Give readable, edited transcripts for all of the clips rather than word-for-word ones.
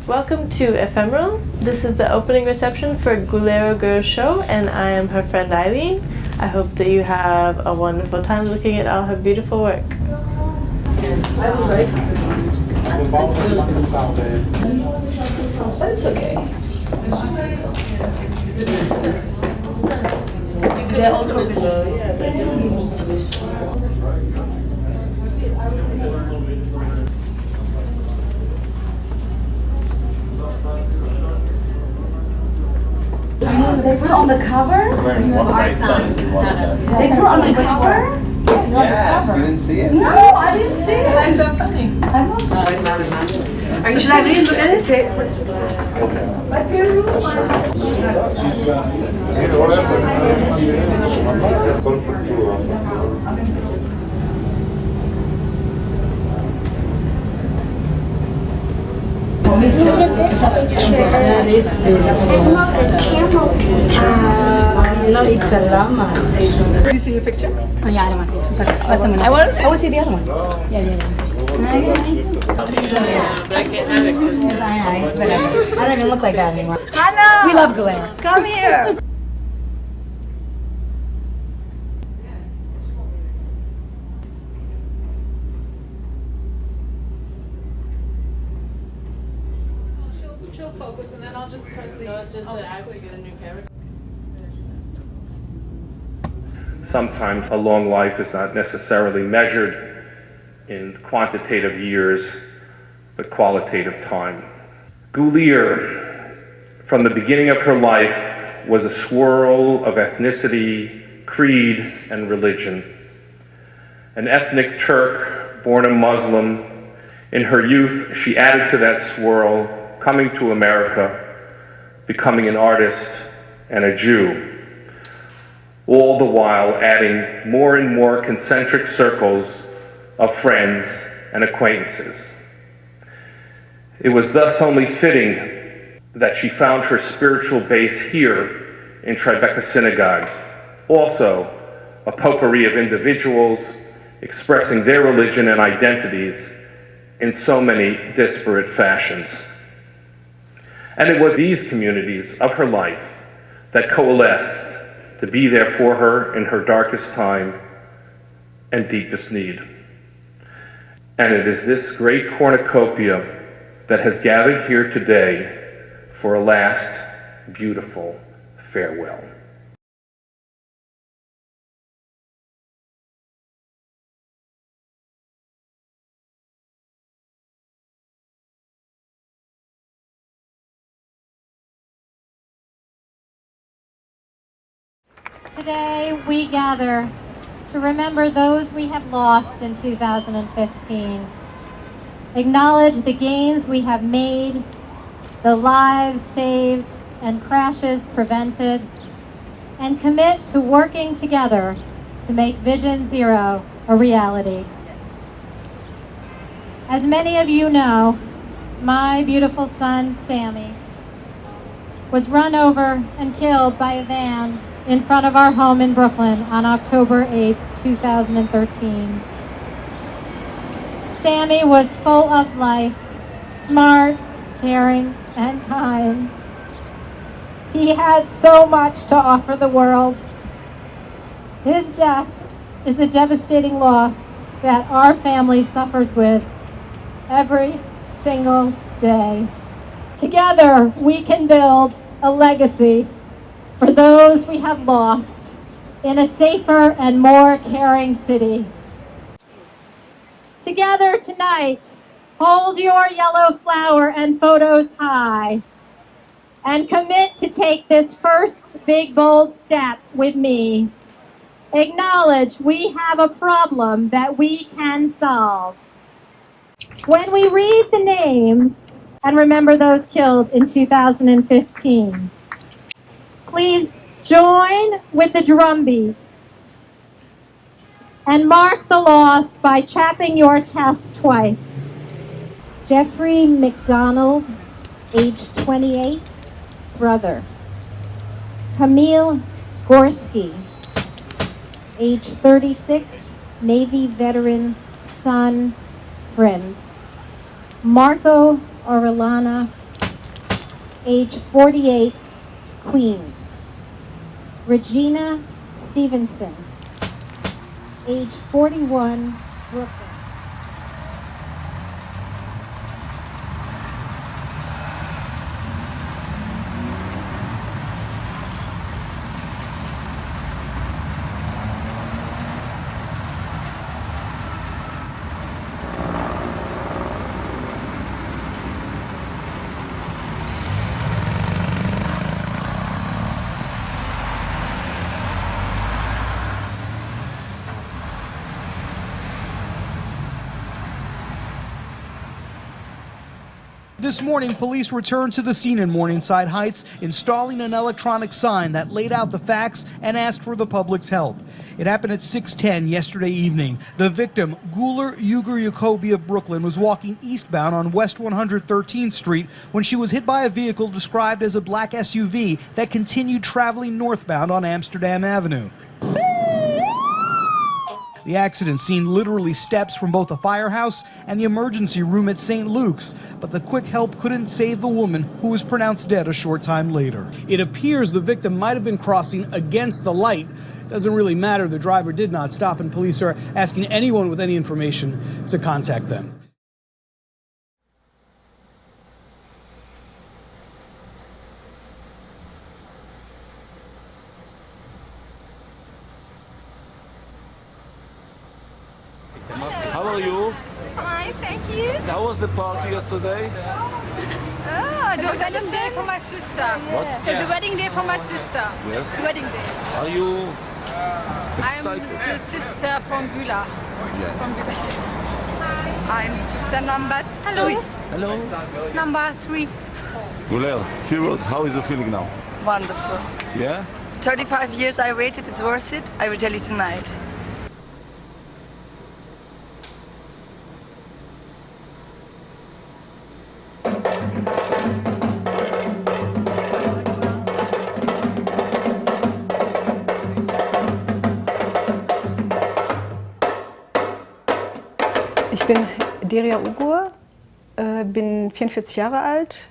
Welcome to Ephemeral. This is the opening reception for Guler Ugur show, and I am her friend Eileen. I hope that you have a wonderful time looking at all her beautiful work. I was right. But it's okay. They're all They put on the cover? Our son. They put on the cover? Yes, you didn't see it? No, I didn't see it. That's so funny. I must. So should I read the edit? Look at this picture. That is beautiful. And look, a camel picture. No, it's a llama. Did you see your picture? Oh yeah, I don't want to see it. It's okay. Let someone I else. want to see the other one. Yeah. But I can't have it because It's whatever. I don't even look like that anymore. Hannah! We love Guler. Come here! She'll focus and then I'll just press the. it's just that I have to get a new camera. Sometimes a long life is not necessarily measured in quantitative years, but qualitative time. Guler, from the beginning of her life, was a swirl of ethnicity, creed, and religion. An ethnic Turk, born a Muslim, in her youth she added to that swirl, coming to America, becoming an artist and a Jew, all the while adding more and more concentric circles of friends and acquaintances. It was thus only fitting that she found her spiritual base here in Tribeca Synagogue, also a potpourri of individuals expressing their religion and identities in so many disparate fashions. And it was these communities of her life that coalesced to be there for her in her darkest time and deepest need. And it is this great cornucopia that has gathered here today for a last beautiful farewell. Today we gather to remember those we have lost in 2015, acknowledge the gains we have made, the lives saved and crashes prevented, and commit to working together to make Vision Zero a reality. As many of you know, my beautiful son, Sammy, was run over and killed by a van in front of our home in Brooklyn on October 8th, 2013. Sammy was full of life, smart, caring, and kind. He had so much to offer the world. His death is a devastating loss that our family suffers with every single day. Together, we can build a legacy for those we have lost in a safer and more caring city. Together tonight, hold your yellow flower and photos high and commit to take this first big bold step with me. Acknowledge we have a problem that we can solve. When we read the names and remember those killed in 2015, please join with the drumbeat and mark the loss by chapping your chest twice. Jeffrey McDonald, age 28, brother. Camille Gorski, age 36, Navy veteran, son, friend. Marco Orellana age 48, Queens. Regina Stevenson, age 41, Brooklyn. This morning, police returned to the scene in Morningside Heights, installing an electronic sign that laid out the facts and asked for the public's help. It happened at 6:10 yesterday evening. The victim, Guler Ugur of Brooklyn, was walking eastbound on West 113th Street when she was hit by a vehicle described as a black SUV that continued traveling northbound on Amsterdam Avenue. The accident seen literally steps from both the firehouse and the emergency room at St. Luke's, but the quick help couldn't save the woman, who was pronounced dead a short time later. It appears the victim might have been crossing against the light. Doesn't really matter, the driver did not stop, and police are asking anyone with any information to contact them. How are you? Fine, thank you. How was the party yesterday? The wedding day for my sister. What? The wedding day for my sister. Yes. Wedding day. Are you excited? I'm the sister from Guler. Yeah. From Guler. I'm the number 3. Hello. Number 3. Guler, few words. How is the feeling now? Wonderful. Yeah? 35 years I waited, it's worth it. I will tell you tonight. Ich bin Deria Ugur, bin 44 Jahre alt.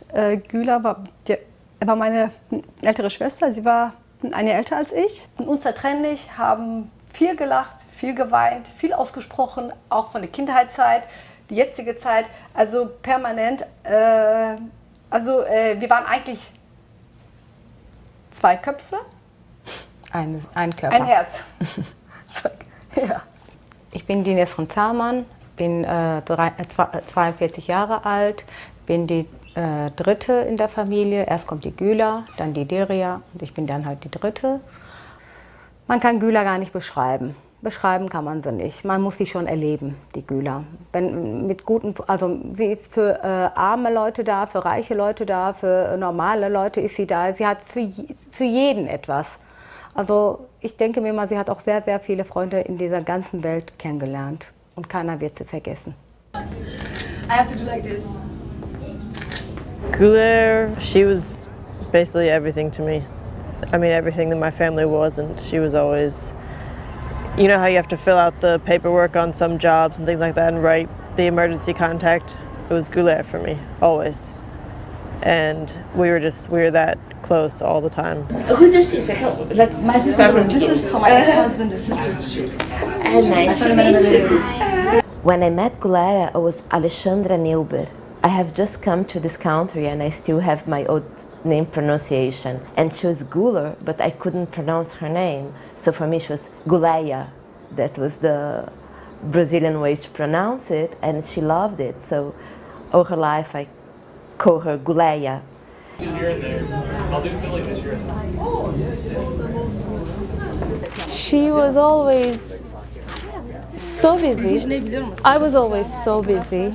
Güler war meine ältere Schwester, sie war ein Jahr älter als ich. Unzertrennlich, haben viel gelacht, viel geweint, viel ausgesprochen, auch von der Kindheitszeit, die jetzige Zeit, also permanent. Wir waren eigentlich 2 Köpfe. Ein Körper. Ein Herz. Ja. Ich bin die Nesrin Zahmann, bin 42 Jahre alt, bin die dritte in der Familie. Erst kommt die Güler, dann die Deria und ich bin dann halt die dritte. Man kann Güler gar nicht beschreiben. Beschreiben kann man sie nicht. Man muss sie schon erleben, die Güler. Also sie ist für arme Leute da, für reiche Leute da, für normale Leute ist sie da. Sie hat für jeden etwas. Also ich denke mir mal, sie hat auch sehr, sehr viele Freunde in dieser ganzen Welt kennengelernt. Und keiner wird sie vergessen. I have to do like this. Guler, she was basically everything to me. I mean, everything that my family wasn't. She was always, you know how you have to fill out the paperwork on some jobs and things like that and write the emergency contact? It was Guler for me, always. And we were that close all the time. Who's your sister? Let's my sister. This is for my ex-husband, the sister. Nice to meet you. When I met Guler, I was Alexandra Neuber. I have just come to this country and I still have my old name pronunciation. And she was Guler, but I couldn't pronounce her name. So for me, she was Guleia. That was the Brazilian way to pronounce it, and she loved it. So all her life, I call her Guleia. She was always so busy. I was always so busy.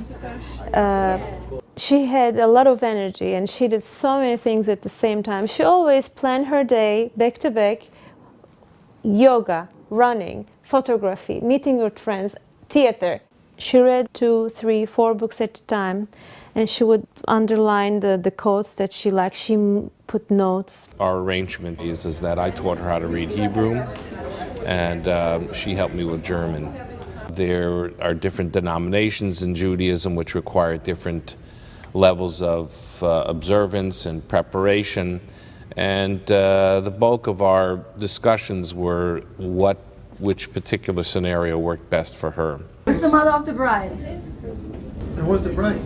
She had a lot of energy and she did so many things at the same time. She always planned her day back to back: yoga, running, photography, meeting with friends, theater. She read 2, 3, 4 books at a time, and she would underline the quotes that she liked. She put notes. Our arrangement is that I taught her how to read Hebrew, and she helped me with German. There are different denominations in Judaism which require different levels of observance and preparation. And the bulk of our discussions were which particular scenario worked best for her. Who's the mother of the bride? And what's the bride?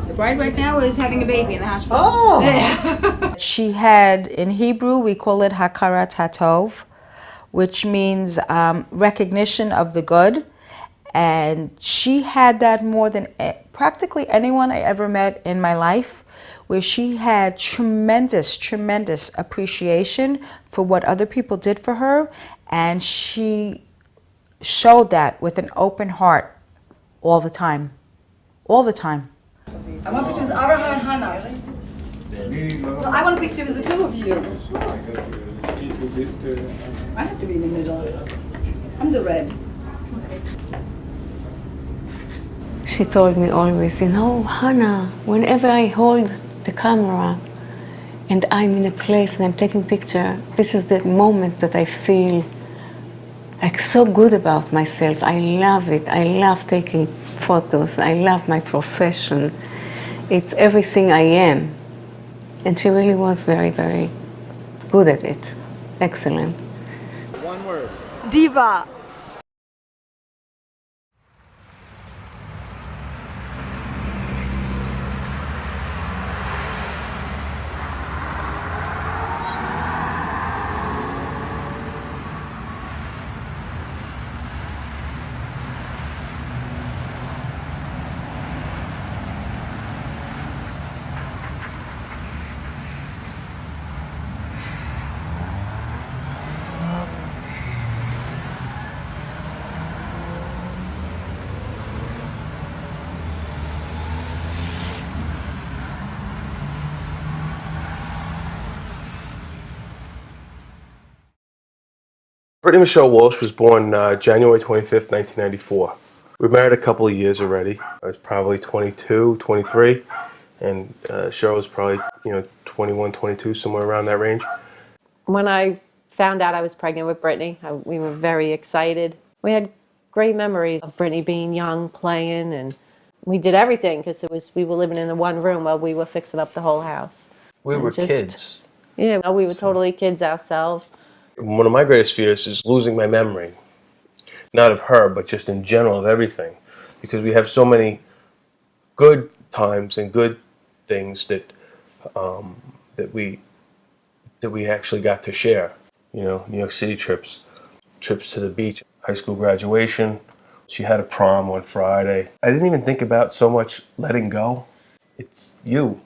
The bride right now is having a baby in the hospital. Oh! She had, in Hebrew, we call it hakarat hatov, which means recognition of the good. And she had that more than practically anyone I ever met in my life, where she had tremendous, tremendous appreciation for what other people did for her. And she showed that with an open heart all the time. All the time. I want pictures of Abraham and Hannah. No, I want a picture with the two of you. I have to be in the middle. I'm the red. She told me always, you know, Hannah, whenever I hold the camera and I'm in a place and I'm taking picture, this is the moment that I feel like so good about myself. I love it. I love taking photos. I love my profession. It's everything I am. And she really was very, very good at it. Excellent. One word. Diva. Brittany Michelle Walsh was born January 25th, 1994. We were married a couple of years already. I was probably 22, 23, and Cheryl was probably 21, 22, somewhere around that range. When I found out I was pregnant with Brittany, we were very excited. We had great memories of Brittany being young, playing, and we did everything because we were living in the one room while we were fixing up the whole house. We were kids. Yeah, we were totally kids ourselves. One of my greatest fears is losing my memory. Not of her, but just in general of everything. Because we have so many good times and good things that we actually got to share. New York City trips to the beach, high school graduation. She had a prom on Friday. I didn't even think about so much letting go. It's you.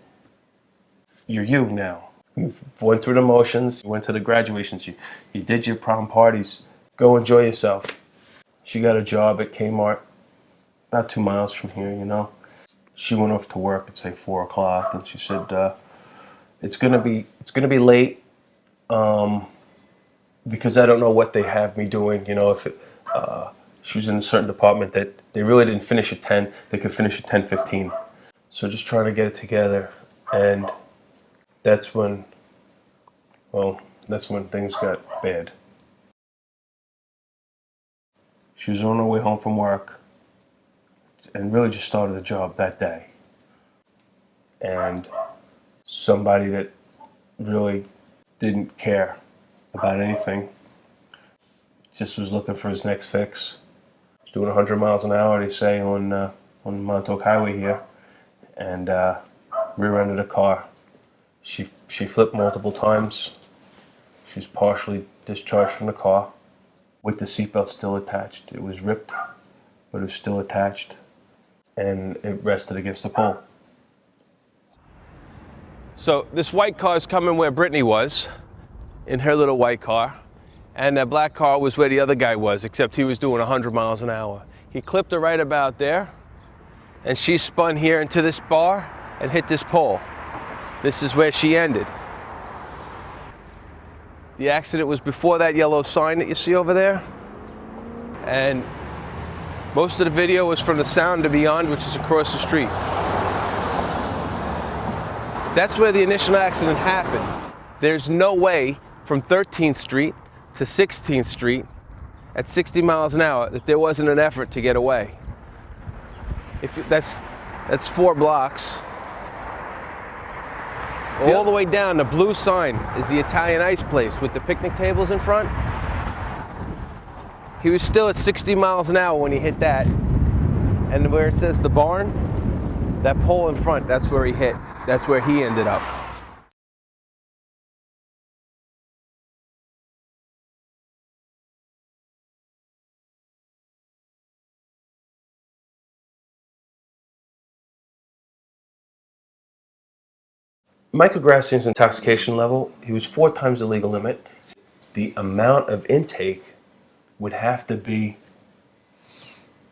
You're you now. You went through the motions, you went to the graduations, you did your prom parties. Go enjoy yourself. She got a job at Kmart, about 2 miles from here, She went off to work at say 4 o'clock, and she said, "It's gonna be late, because I don't know what they have me doing. She was in a certain department that they really didn't finish at 10. They could finish at 10:15. So just trying to get it together, and that's when things got bad. She was on her way home from work and really just started the job that day. And somebody that really didn't care about anything, just was looking for his next fix. He was doing 100 miles an hour, they say, on Montauk Highway here, and rear-ended a car. She flipped multiple times. She was partially discharged from the car with the seatbelt still attached. It was ripped, but it was still attached, and it rested against the pole. So this white car is coming where Brittany was, in her little white car, and that black car was where the other guy was, except he was doing 100 miles an hour. He clipped her right about there, and she spun here into this bar and hit this pole. This is where she ended. The accident was before that yellow sign that you see over there. And most of the video was from the Sound to Beyond, which is across the street. That's where the initial accident happened. There's no way from 13th Street to 16th Street at 60 miles an hour that there wasn't an effort to get away. That's 4 blocks. All the way down, the blue sign is the Italian ice place with the picnic tables in front. He was still at 60 miles an hour when he hit that. And where it says the barn, that pole in front, that's where he hit. That's where he ended up. Michael Grassian's intoxication level, he was 4 times the legal limit. The amount of intake would have to be,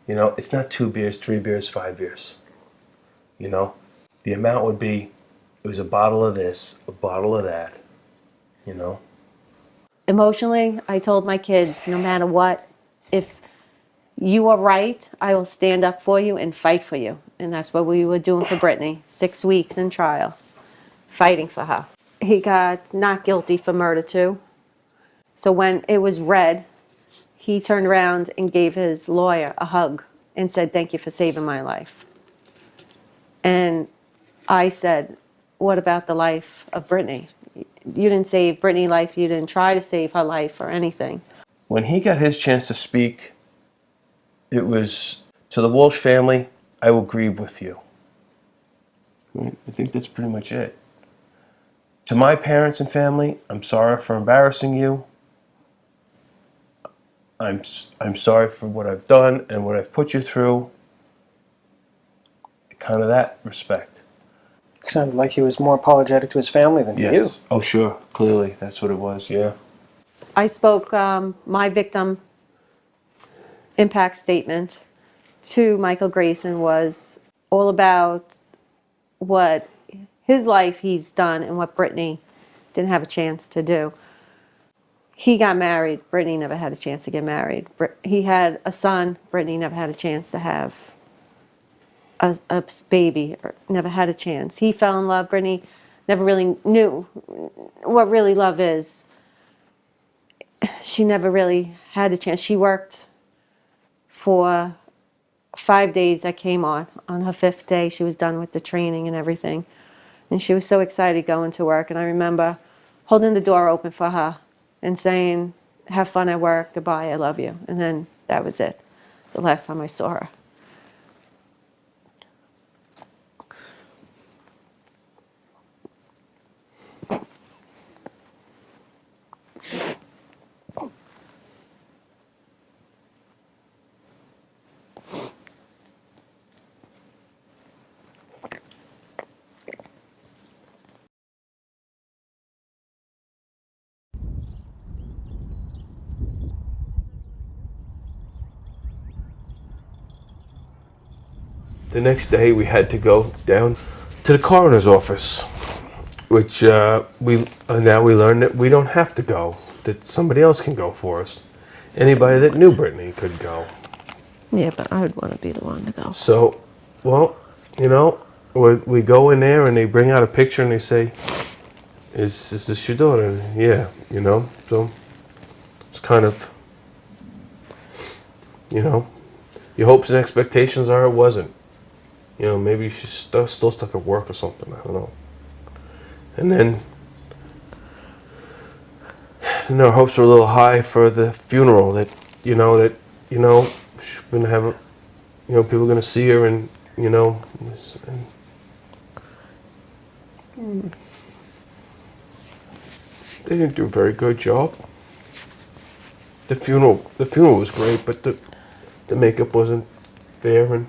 you know, it's not 2 beers, 3 beers, 5 beers. You know, the amount would be, it was a bottle of this, a bottle of that, you know. Emotionally, I told my kids, no matter what, if you are right, I will stand up for you and fight for you. And that's what we were doing for Brittany. 6 weeks in trial, fighting for her. He got not guilty for murder too. So when it was read, he turned around and gave his lawyer a hug and said, "Thank you for saving my life." And I said, "What about the life of Brittany? You didn't save Brittany's life. You didn't try to save her life or anything." When he got his chance to speak, it was, to the Walsh family, I will grieve with you. I think that's pretty much it. To my parents and family, I'm sorry for embarrassing you. I'm sorry for what I've done and what I've put you through. Kind of that respect. Sounded like he was more apologetic to his family than to you. Oh, sure. Clearly, that's what it was, yeah. I spoke my victim impact statement to Michael Grayson was all about what his life he's done and what Brittany didn't have a chance to do. He got married. Brittany never had a chance to get married. He had a son. Brittany never had a chance to have a baby, or never had a chance. He fell in love. Brittany never really knew what really love is. She never really had a chance. She worked for 5 days that came on. On her 5th day, she was done with the training and everything. And she was so excited going to work. And I remember holding the door open for her and saying, "Have fun at work. Goodbye. I love you." And then that was it. The last time I saw her. The next day we had to go down to the coroner's office, which now we learned that we don't have to go, that somebody else can go for us. Anybody that knew Brittany could go. Yeah, but I would want to be the one to go. So, well, you know, we go in there and they bring out a picture and they say, is this your daughter? And yeah, you know, so it's kind of, you know, your hopes and expectations are it wasn't. You know, maybe she's still stuck at work or something, I don't know. And then, you know, hopes were a little high for the funeral, that we're gonna have, people are gonna see her and, they didn't do a very good job. The funeral was great, but the makeup wasn't there, and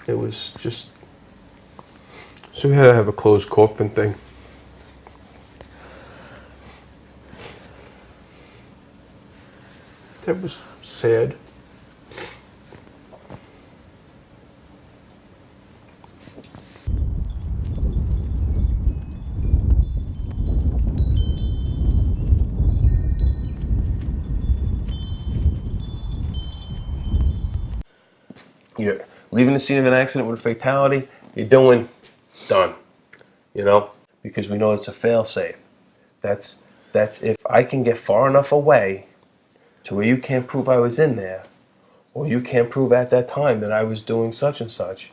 it was just, so we had to have a closed coffin thing. That was sad. You're leaving the scene of an accident with a fatality, you're done, because we know it's a fail-safe. That's if I can get far enough away to where you can't prove I was in there, or you can't prove at that time that I was doing such and such,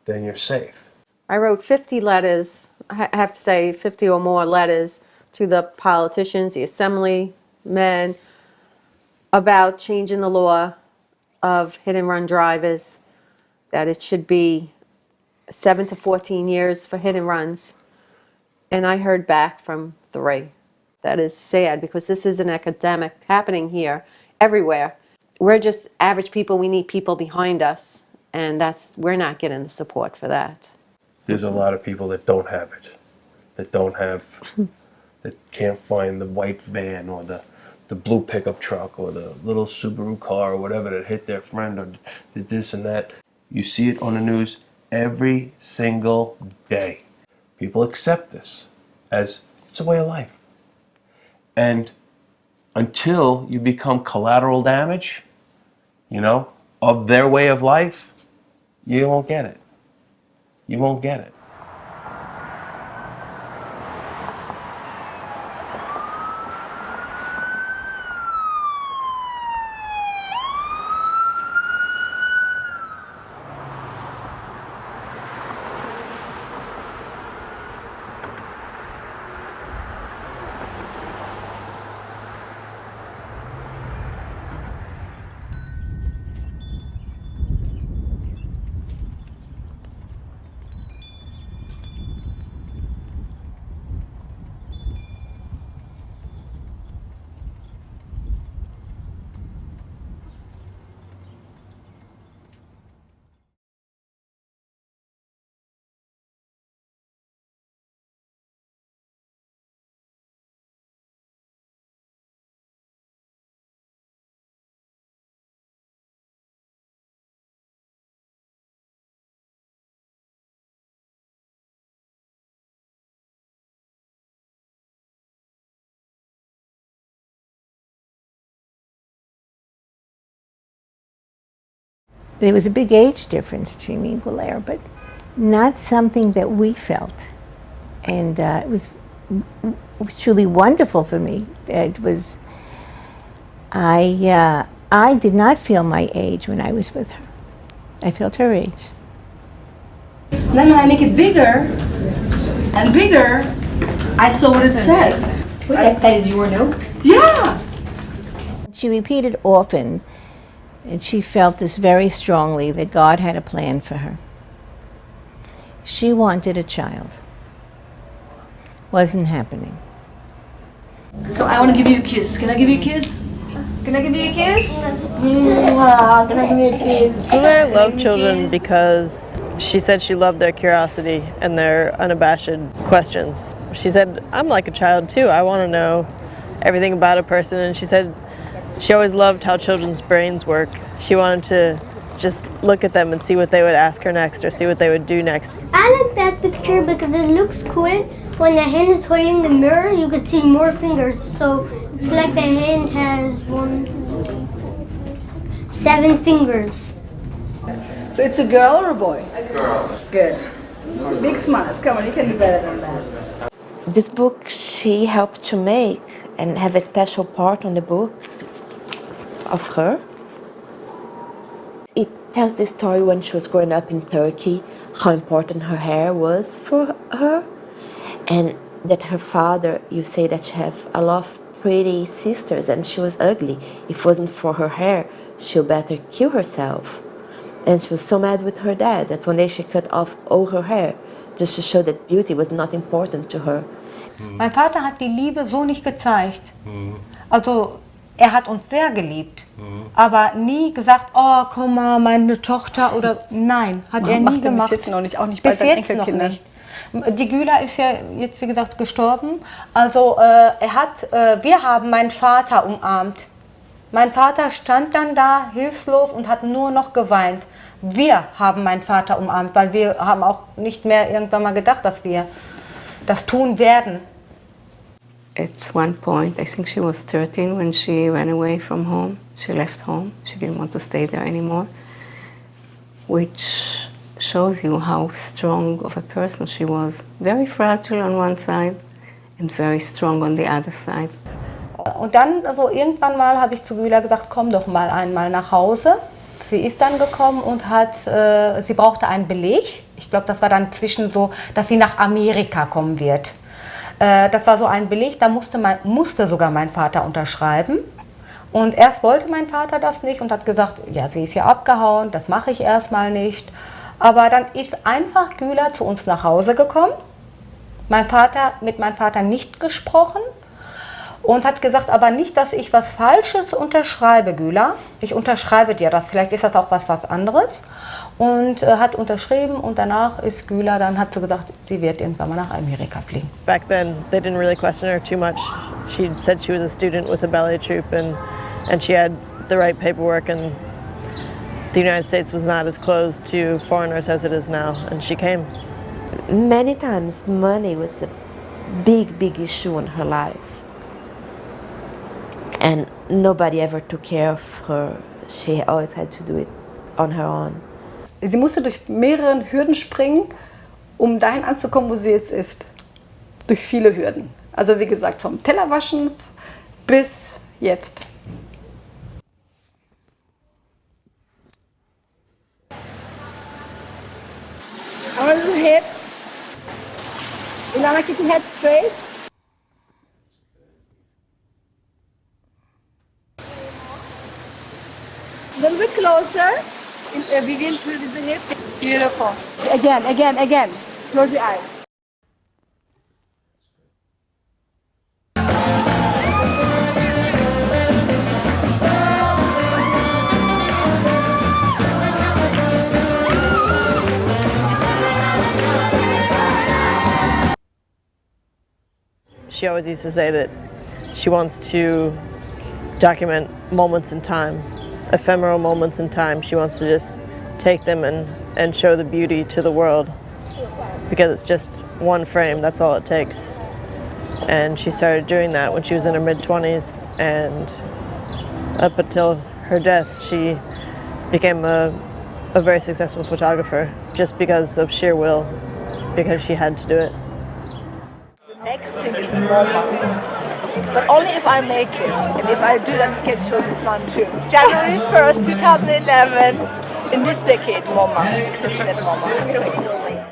then you're safe. I wrote 50 letters, I have to say 50 or more letters to the politicians, the assemblymen, about changing the law of hit-and-run drivers, that it should be 7 to 14 years for hit-and-runs. And I heard back from 3. That is sad because this is an epidemic happening here, everywhere. We're just average people, we need people behind us, and we're not getting the support for that. There's a lot of people that don't have it, that can't find the white van or the blue pickup truck or the little Subaru car or whatever that hit their friend or did this and that. You see it on the news every single day. People accept this as it's a way of life. And until you become collateral damage, of their way of life, you won't get it. You won't get it. There was a big age difference between me and Guler, but not something that we felt. And it was truly wonderful for me. It was, I did not feel my age when I was with her. I felt her age. Then when I make it bigger and bigger, I saw what it says. Wait, that is your note? Yeah! She repeated often, and she felt this very strongly, that God had a plan for her. She wanted a child. Wasn't happening. Come, I want to give you a kiss. Can I give you a kiss? Can I give you a kiss? Mwah, can I give you a kiss? Guler loved children because she said she loved their curiosity and their unabashed questions. She said, I'm like a child too. I want to know everything about a person. And she said she always loved how children's brains work. She wanted to just look at them and see what they would ask her next or see what they would do next. I like that picture because it looks cool. When the hand is holding the mirror, you could see more fingers. So it's like the hand has 7 fingers. So it's a girl or a boy? A girl. Good. Big smiles. Come on, you can do better than that. This book she helped to make and have a special part on the book of her. It tells the story when she was growing up in Turkey, how important her hair was for her, and that her father, you say that she have a lot of pretty sisters and she was ugly. If it wasn't for her hair, she'll better kill herself. And she was so mad with her dad that one day she cut off all her hair just to show that beauty was not important to her. Mein Vater hat die Liebe so nicht gezeigt. Also er hat uns sehr geliebt, aber nie gesagt, oh komm mal, meine Tochter oder nein, hat er nie gemacht. Bis jetzt noch nicht, auch nicht bei seinen Enkelkindern. Nicht. Die Güler ist ja jetzt wie gesagt gestorben. Also wir haben meinen Vater umarmt. Mein Vater stand dann da hilflos und hat nur noch geweint. Wir haben meinen Vater umarmt, weil wir haben auch nicht mehr irgendwann mal gedacht, dass wir das tun werden. At one point, I think she was 13 when she ran away from home. She left home. She didn't want to stay there anymore, which shows you how strong of a person she was. Very fragile on one side and very strong on the other side. Und dann, also irgendwann mal habe ich zu Güler gesagt, komm doch mal einmal nach Hause. Sie ist dann gekommen und sie brauchte einen Beleg. Ich glaube, das war dann zwischen so, dass sie nach Amerika kommen wird. Das war so ein Beleg, da musste sogar mein Vater unterschreiben. Und erst wollte mein Vater das nicht und hat gesagt, ja, sie ist ja abgehauen, das mache ich erstmal nicht. Aber dann ist einfach Guler zu uns nach Hause gekommen. Mit meinem Vater nicht gesprochen. Und hat gesagt, aber nicht, dass ich was Falsches unterschreibe, Guler. Ich unterschreibe dir das, vielleicht ist das auch was anderes. Und hat unterschrieben und danach ist Guler, dann hat sie gesagt, sie wird irgendwann mal nach Amerika fliegen. Back then, they didn't really question her too much. She said she was a student with a ballet troupe and she had the right paperwork, and the United States was not as closed to foreigners as it is now, and she came. Many times money was a big, big issue in her life. And nobody ever took care of her. She always had to do it on her own. Sie musste durch mehrere Hürden springen, um dahin anzukommen, wo sie jetzt ist. Durch viele Hürden. Also wie gesagt, vom Tellerwaschen bis jetzt. I want a little hip. You know, like keep your head straight. A little bit closer. Vivian, through the hip. Beautiful. Again, again, again. Close your eyes. She always used to say that she wants to document moments in time, ephemeral moments in time. She wants to just take them and show the beauty to the world, because it's just one frame, that's all it takes. And she started doing that when she was in her mid-20s, and up until her death, she became a very successful photographer just because of sheer will, because she had to do it. Next thing is MoMA. But only if I make it. And if I do, then we can show this one too. January 1st, 2011. In this decade, MoMA. Exhibition at MoMA.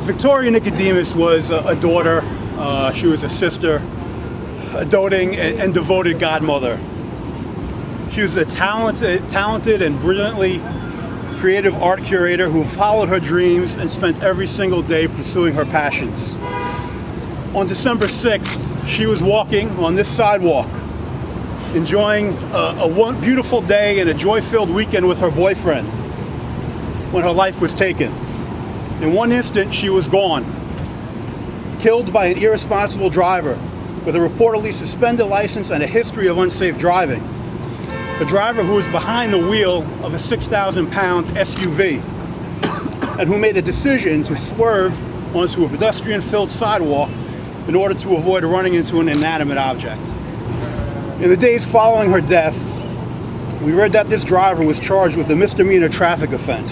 Victoria Nicodemus was a daughter, she was a sister, a doting and devoted godmother. She was a talented and brilliantly creative art curator who followed her dreams and spent every single day pursuing her passions. On December 6th, she was walking on this sidewalk, enjoying a beautiful day and a joy-filled weekend with her boyfriend, when her life was taken. In one instant, she was gone, killed by an irresponsible driver with a reportedly suspended license and a history of unsafe driving. A driver who was behind the wheel of a 6,000-pound SUV and who made a decision to swerve onto a pedestrian-filled sidewalk in order to avoid running into an inanimate object. In the days following her death, we read that this driver was charged with a misdemeanor traffic offense.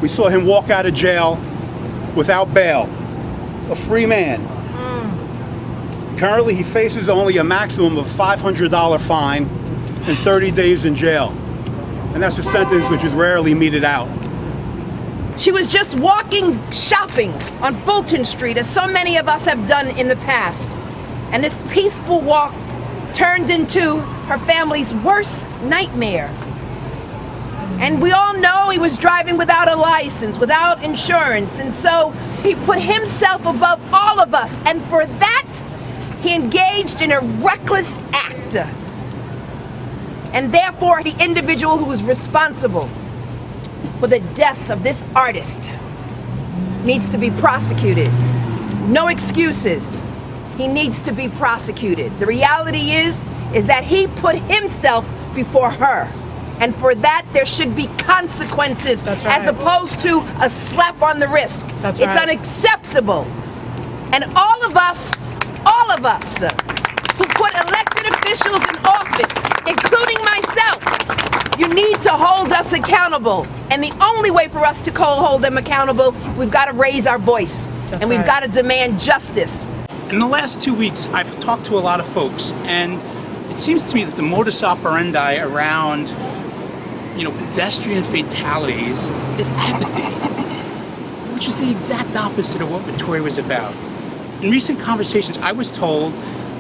We saw him walk out of jail without bail, a free man. Currently, he faces only a maximum of $500 fine and 30 days in jail. And that's a sentence which is rarely meted out. She was just walking shopping on Fulton Street, as so many of us have done in the past. And this peaceful walk turned into her family's worst nightmare. And we all know he was driving without a license, without insurance, and so he put himself above all of us, and for that, he engaged in a reckless act. And therefore, the individual who was responsible for the death of this artist needs to be prosecuted. No excuses. He needs to be prosecuted. The reality is that he put himself before her. And for that, there should be consequences as opposed to a slap on the wrist. It's unacceptable. And all of us who put elected officials in office, including myself, you need to hold us accountable. And the only way for us to hold them accountable, we've got to raise our voice. And we've got to demand justice. In the last 2 weeks, I've talked to a lot of folks, and it seems to me that the modus operandi around pedestrian fatalities is apathy, which is the exact opposite of what Victoria was about. In recent conversations, I was told,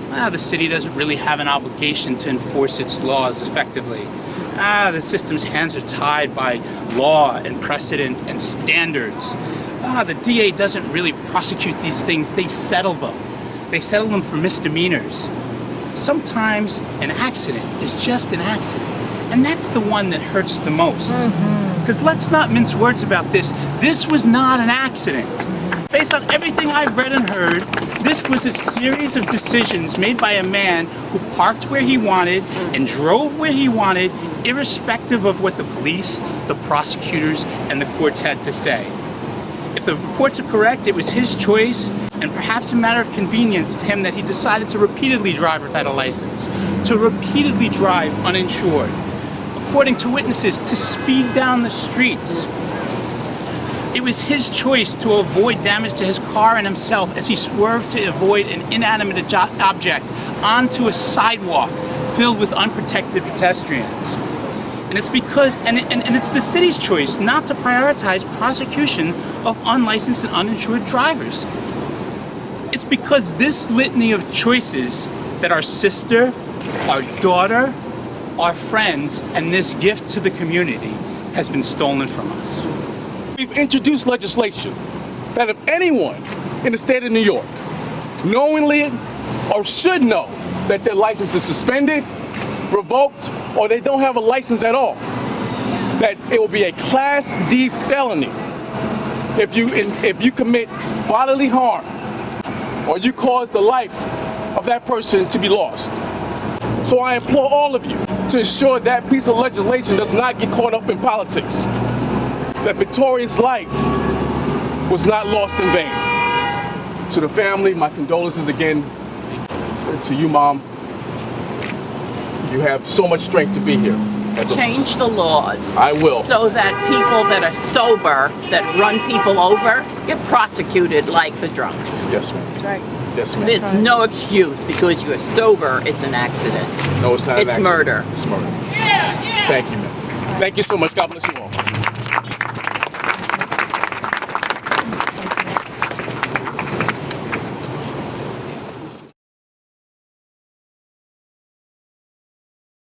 the city doesn't really have an obligation to enforce its laws effectively. The system's hands are tied by law and precedent and standards. The DA doesn't really prosecute these things, they settle them. They settle them for misdemeanors. Sometimes an accident is just an accident. And that's the one that hurts the most. Because let's not mince words about this. This was not an accident. Based on everything I've read and heard, this was a series of decisions made by a man who parked where he wanted and drove where he wanted, irrespective of what the police, the prosecutors, and the courts had to say. If the reports are correct, it was his choice, and perhaps a matter of convenience to him that he decided to repeatedly drive without a license, to repeatedly drive uninsured. According to witnesses, to speed down the streets. It was his choice to avoid damage to his car and himself as he swerved to avoid an inanimate object onto a sidewalk filled with unprotected pedestrians. And it's because, and it's the city's choice not to prioritize prosecution of unlicensed and uninsured drivers. It's because this litany of choices that our sister, our daughter, our friends, and this gift to the community has been stolen from us. We've introduced legislation that if anyone in the state of New York knowingly or should know that their license is suspended, revoked, or they don't have a license at all, that it will be a Class D felony if you commit bodily harm or you cause the life of that person to be lost. So I implore all of you to ensure that piece of legislation does not get caught up in politics, that Victoria's life was not lost in vain. To the family, my condolences again. To you, Mom. You have so much strength to be here. Change the laws. I will. So that people that are sober, that run people over, get prosecuted like the drunks. Yes, ma'am. That's right. Yes, ma'am. It's no excuse because you're sober, it's an accident. No, it's not an accident. It's murder. It's murder. Thank you, ma'am. Thank you so much. God bless you all.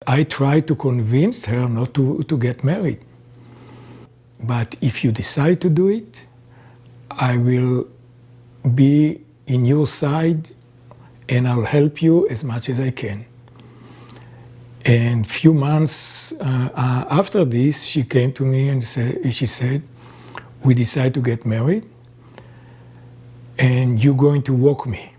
I tried to convince her not to get married. But if you decide to do it, I will be in your side and I'll help you as much as I can. And few months after this, she came to me and she said, we decide to get married and you're going to walk me.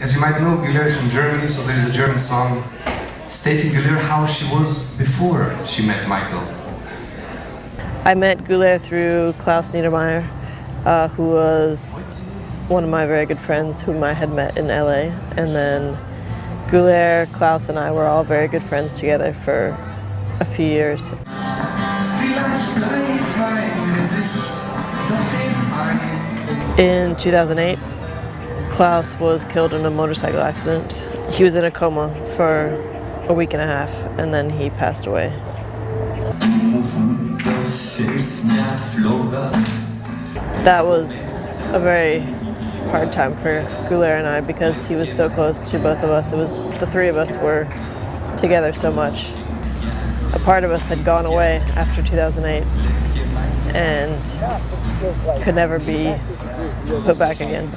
As you might know, Guler is from Germany, so there is a German song stating Guler how she was before she met Michael. I met Guler through Klaus Niedermeyer, who was one of my very good friends whom I had met in LA. And then Guler, Klaus, and I were all very good friends together for a few years. Vielleicht bleibt mein Gesicht, doch dem einen In 2008, Klaus was killed in a motorcycle accident. He was in a coma for a week and a half, and then he passed away. That was a very hard time for Guler and I because he was so close to both of us. It was the three of us were together so much. A part of us had gone away after 2008 and could never be put back again.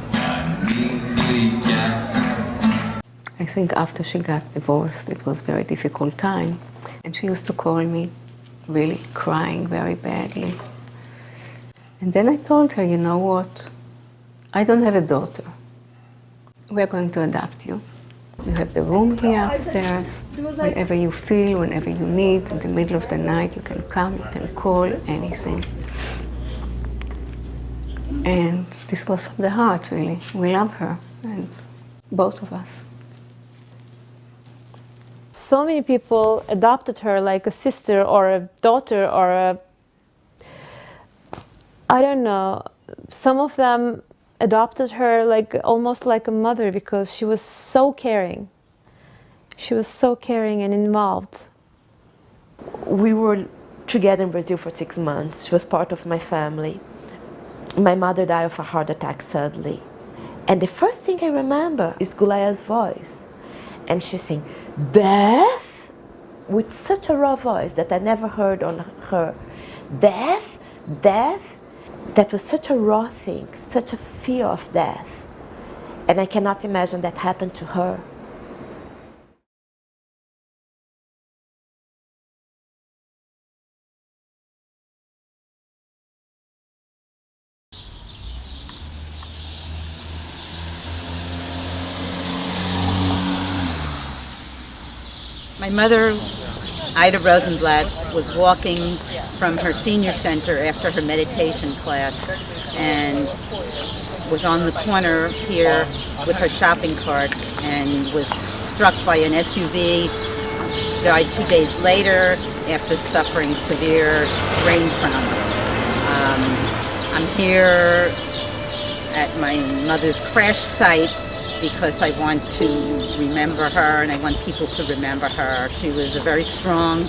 I think after she got divorced, it was a very difficult time. And she used to call me really crying very badly. And then I told her, you know what? I don't have a daughter. We're going to adopt you. You have the room here upstairs. Whenever you feel, whenever you need, in the middle of the night, you can come, you can call, anything. And this was from the heart, really. We love her, and both of us. So many people adopted her like a sister or a daughter or a, I don't know, some of them adopted her like almost like a mother because she was so caring. She was so caring and involved. We were together in Brazil for 6 months. She was part of my family. My mother died of a heart attack suddenly. And the first thing I remember is Guler's voice. And she sang, "Death?" with such a raw voice that I never heard on her. Death? Death? That was such a raw thing, such a fear of death. And I cannot imagine that happened to her. My mother, Ida Rosenblatt, was walking from her senior center after her meditation class and was on the corner here with her shopping cart and was struck by an SUV. She died 2 days later after suffering severe brain trauma. I'm here at my mother's crash site because I want to remember her and I want people to remember her. She was a very strong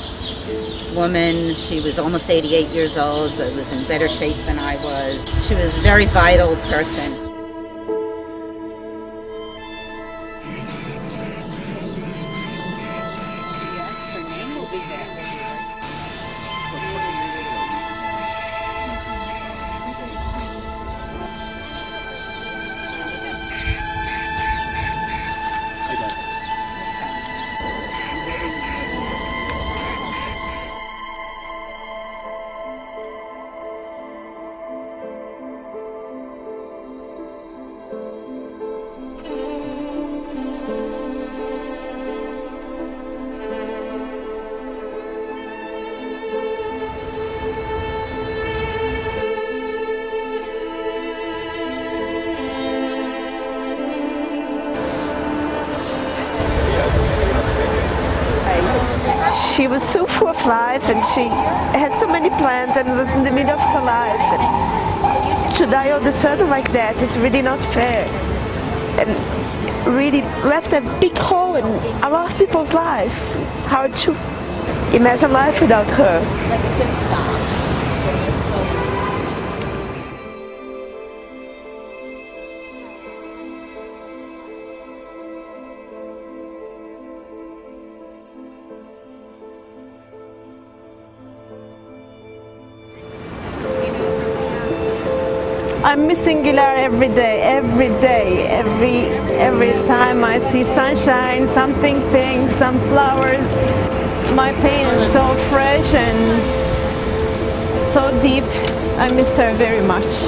woman. She was almost 88 years old, but was in better shape than I was. She was a very vital person. She was so full of life and she had so many plans and was in the middle of her life. And to die all of a sudden like that is really not fair. And really left a big hole in a lot of people's life. It's hard to imagine life without her. I'm missing Guler every day, every time I see sunshine, something pink, some flowers. My pain is so fresh and so deep. I miss her very much.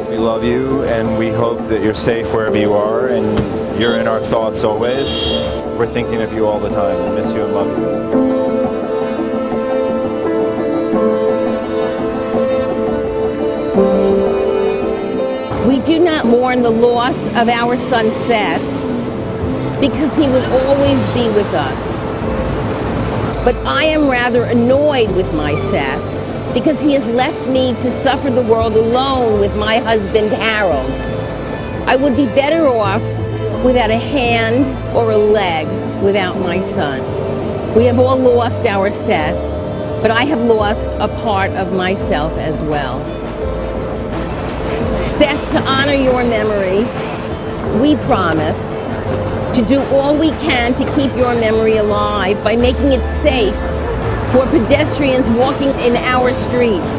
We love you and we hope that you're safe wherever you are and you're in our thoughts always. We're thinking of you all the time. We miss you and love you. We do not mourn the loss of our son Seth because he will always be with us. But I am rather annoyed with my Seth because he has left me to suffer the world alone with my husband Harold. I would be better off without a hand or a leg without my son. We have all lost our Seth, but I have lost a part of myself as well. Seth, to honor your memory, we promise to do all we can to keep your memory alive by making it safe for pedestrians walking in our streets.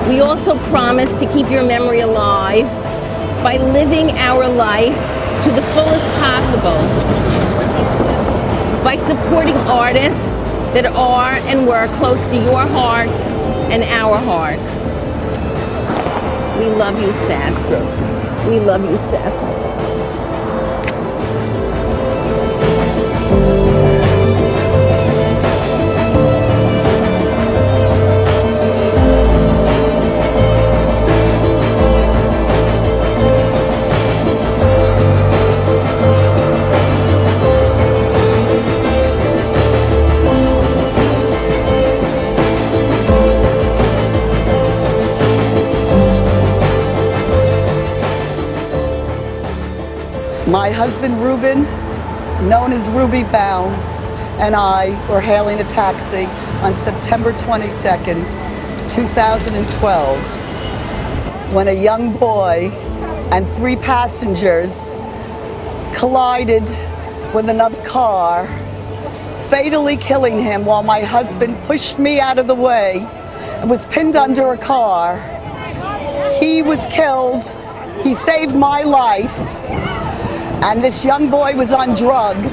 We also promise to keep your memory alive by living our life to the fullest possible, by supporting artists that are and were close to your hearts and our hearts. We love you, Seth. We love you, Seth. My husband Ruben, known as Ruby Baum, and I were hailing a taxi on September 22nd, 2012, when a young boy and 3 passengers collided with another car, fatally killing him while my husband pushed me out of the way and was pinned under a car. He was killed. He saved my life. And this young boy was on drugs.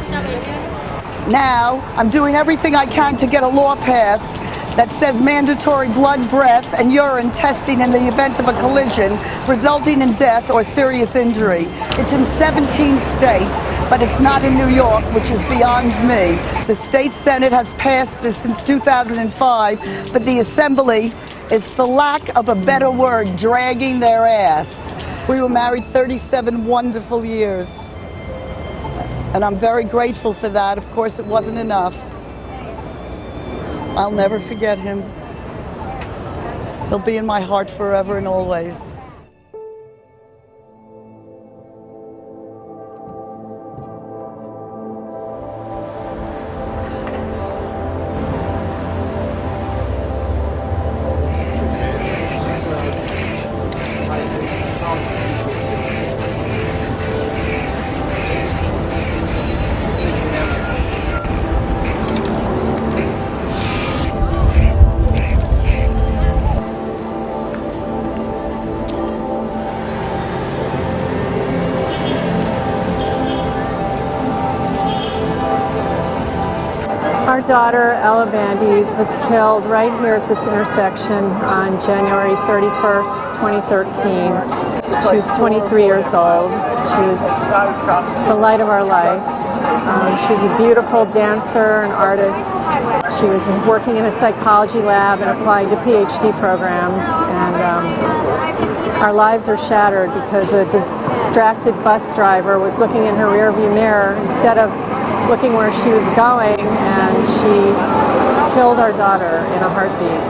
Now, I'm doing everything I can to get a law passed that says mandatory blood, breath, and urine testing in the event of a collision resulting in death or serious injury. It's in 17 states, but it's not in New York, which is beyond me. The state Senate has passed this since 2005, but the Assembly is, for lack of a better word, dragging their ass. We were married 37 wonderful years. And I'm very grateful for that. Of course, it wasn't enough. I'll never forget him. He'll be in my heart forever and always. Our daughter, Ella Vandes, was killed right here at this intersection on January 31st, 2013. She was 23 years old. She was the light of our life. She's a beautiful dancer and artist. She was working in a psychology lab and applied to PhD programs. And our lives are shattered because a distracted bus driver was looking in her rearview mirror instead of looking where she was going, and she killed our daughter in a heartbeat.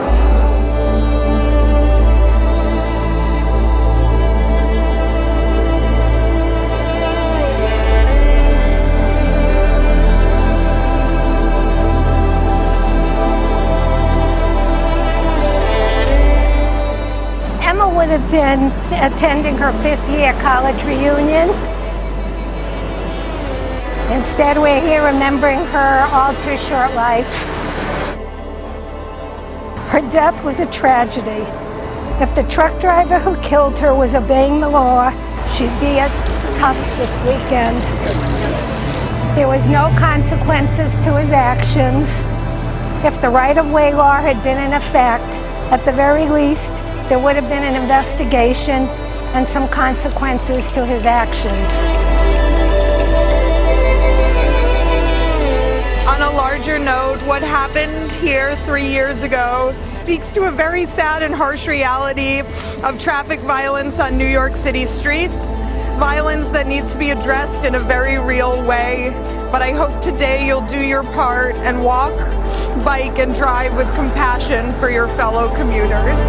Emma would have been attending her 5th year college reunion. Instead, we're here remembering her all too short life. Her death was a tragedy. If the truck driver who killed her was obeying the law, she'd be at Tufts this weekend. There was no consequences to his actions. If the right-of-way law had been in effect, at the very least, there would have been an investigation and some consequences to his actions. On a larger note, what happened here 3 years ago speaks to a very sad and harsh reality of traffic violence on New York City streets. Violence that needs to be addressed in a very real way. but I hope today you'll do your part and walk, bike, and drive with compassion for your fellow commuters.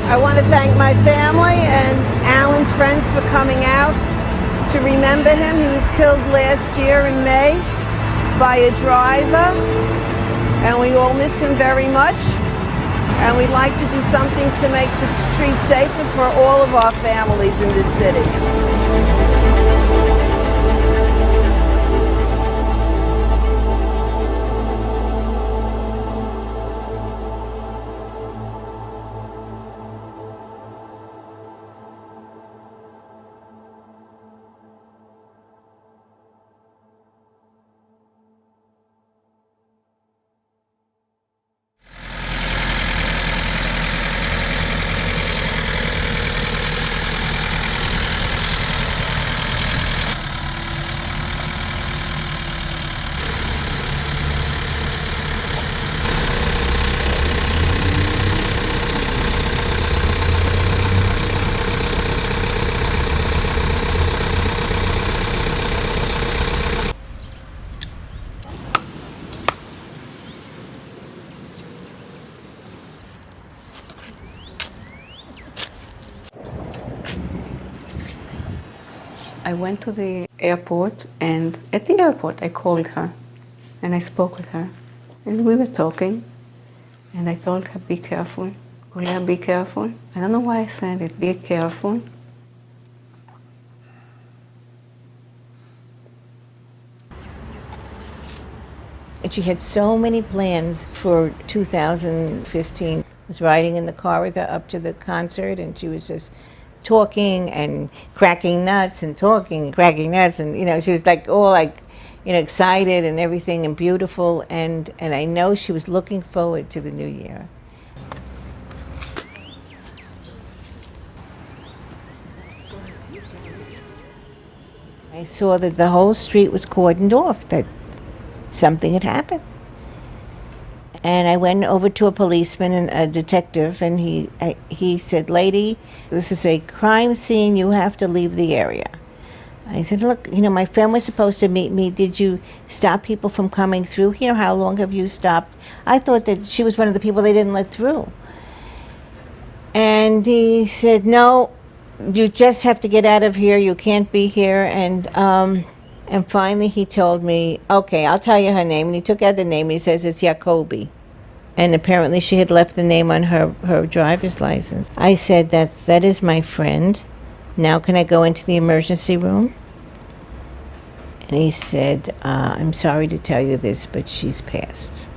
I want to thank my family and Alan's friends for coming out to remember him. He was killed last year in May by a driver, and we all miss him very much. And we'd like to do something to make the street safer for all of our families in this city. I went to the airport, and at the airport I called her and I spoke with her, and we were talking, and I told her, be careful, Guler, be careful. I don't know why I said it, be careful. And she had so many plans for 2015. I was riding in the car with her up to the concert, and she was just talking and cracking nuts and talking and cracking nuts, and she was like all excited and everything and beautiful, and I know she was looking forward to the new year. I saw that the whole street was cordoned off, that something had happened. And I went over to a policeman and a detective, and he said, lady, this is a crime scene, you have to leave the area. I said, look, my friend was supposed to meet me. Did you stop people from coming through here? How long have you stopped? I thought that she was one of the people they didn't let through. And he said, no, you just have to get out of here. You can't be here. And finally he told me, okay, I'll tell you her name. And he took out the name, and he says it's Jacobi. And apparently she had left the name on her driver's license. I said, that is my friend. Now can I go into the emergency room? And he said, I'm sorry to tell you this, but she's passed.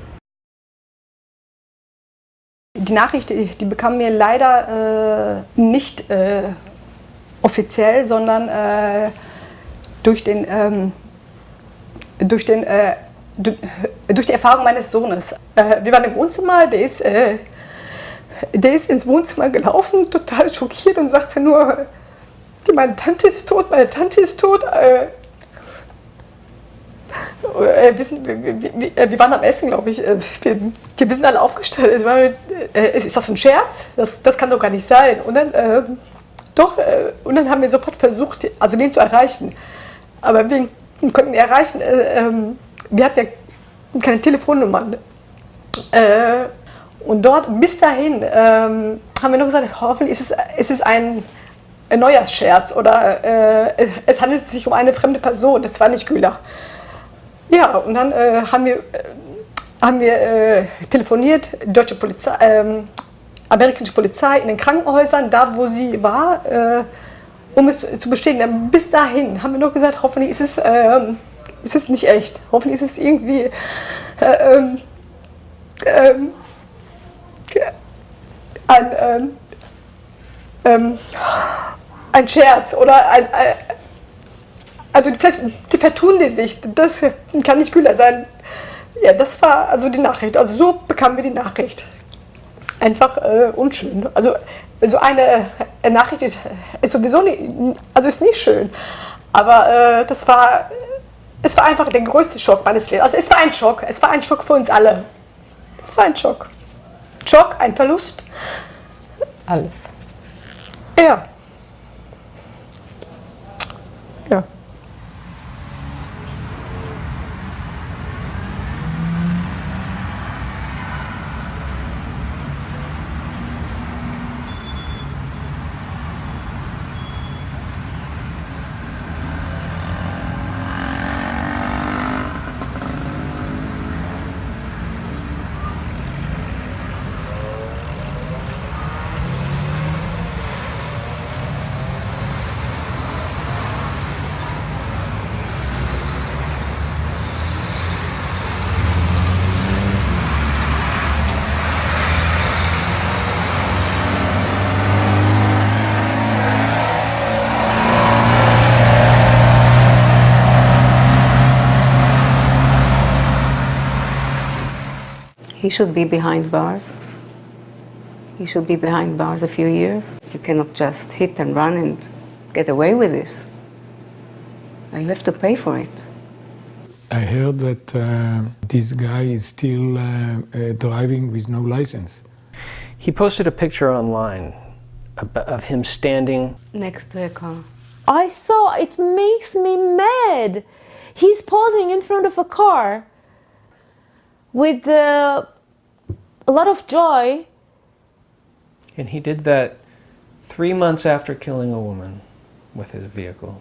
Die Nachricht, die bekam mir leider nicht offiziell, sondern durch die Erfahrung meines Sohnes. Wir waren im Wohnzimmer, der ist ins Wohnzimmer gelaufen, total schockiert, und sagte nur, meine Tante ist tot, meine Tante ist tot. Wir waren am Essen, glaube ich. Wir sind alle aufgestellt. Ist das ein Scherz? Das kann doch gar nicht sein. Und dann, und dann haben wir sofort versucht, also den zu erreichen. Aber wir konnten ihn erreichen. Wir hatten ja keine Telefonnummern. Und dort, bis dahin, haben wir nur gesagt, hoffentlich ist es ein Neujahrsscherz oder es handelt sich um eine fremde Person. Das war nicht Guler. Ja, und dann haben wir telefoniert, deutsche Polizei, amerikanische Polizei in den Krankenhäusern, da wo sie war, um es zu bestätigen. Bis dahin haben wir nur gesagt, hoffentlich ist es nicht echt. Hoffentlich ist es irgendwie ein Scherz oder also vielleicht vertun die sich, das kann nicht Guler sein. Ja, das war also die Nachricht. Also so bekamen wir die Nachricht. Einfach unschön. Also So eine Nachricht ist sowieso nicht, also ist nicht schön. Aber es war einfach der größte Schock meines Lebens. Also es war ein Schock für uns alle. Es war ein Schock. Schock, ein Verlust. Alles. Ja. Ja. He should be behind bars. He should be behind bars a few years. You cannot just hit and run and get away with this. You have to pay for it. I heard that this guy is still driving with no license. He posted a picture online of him standing next to a car. I saw, it makes me mad. He's posing in front of a car with a lot of joy. And he did that 3 months after killing a woman with his vehicle.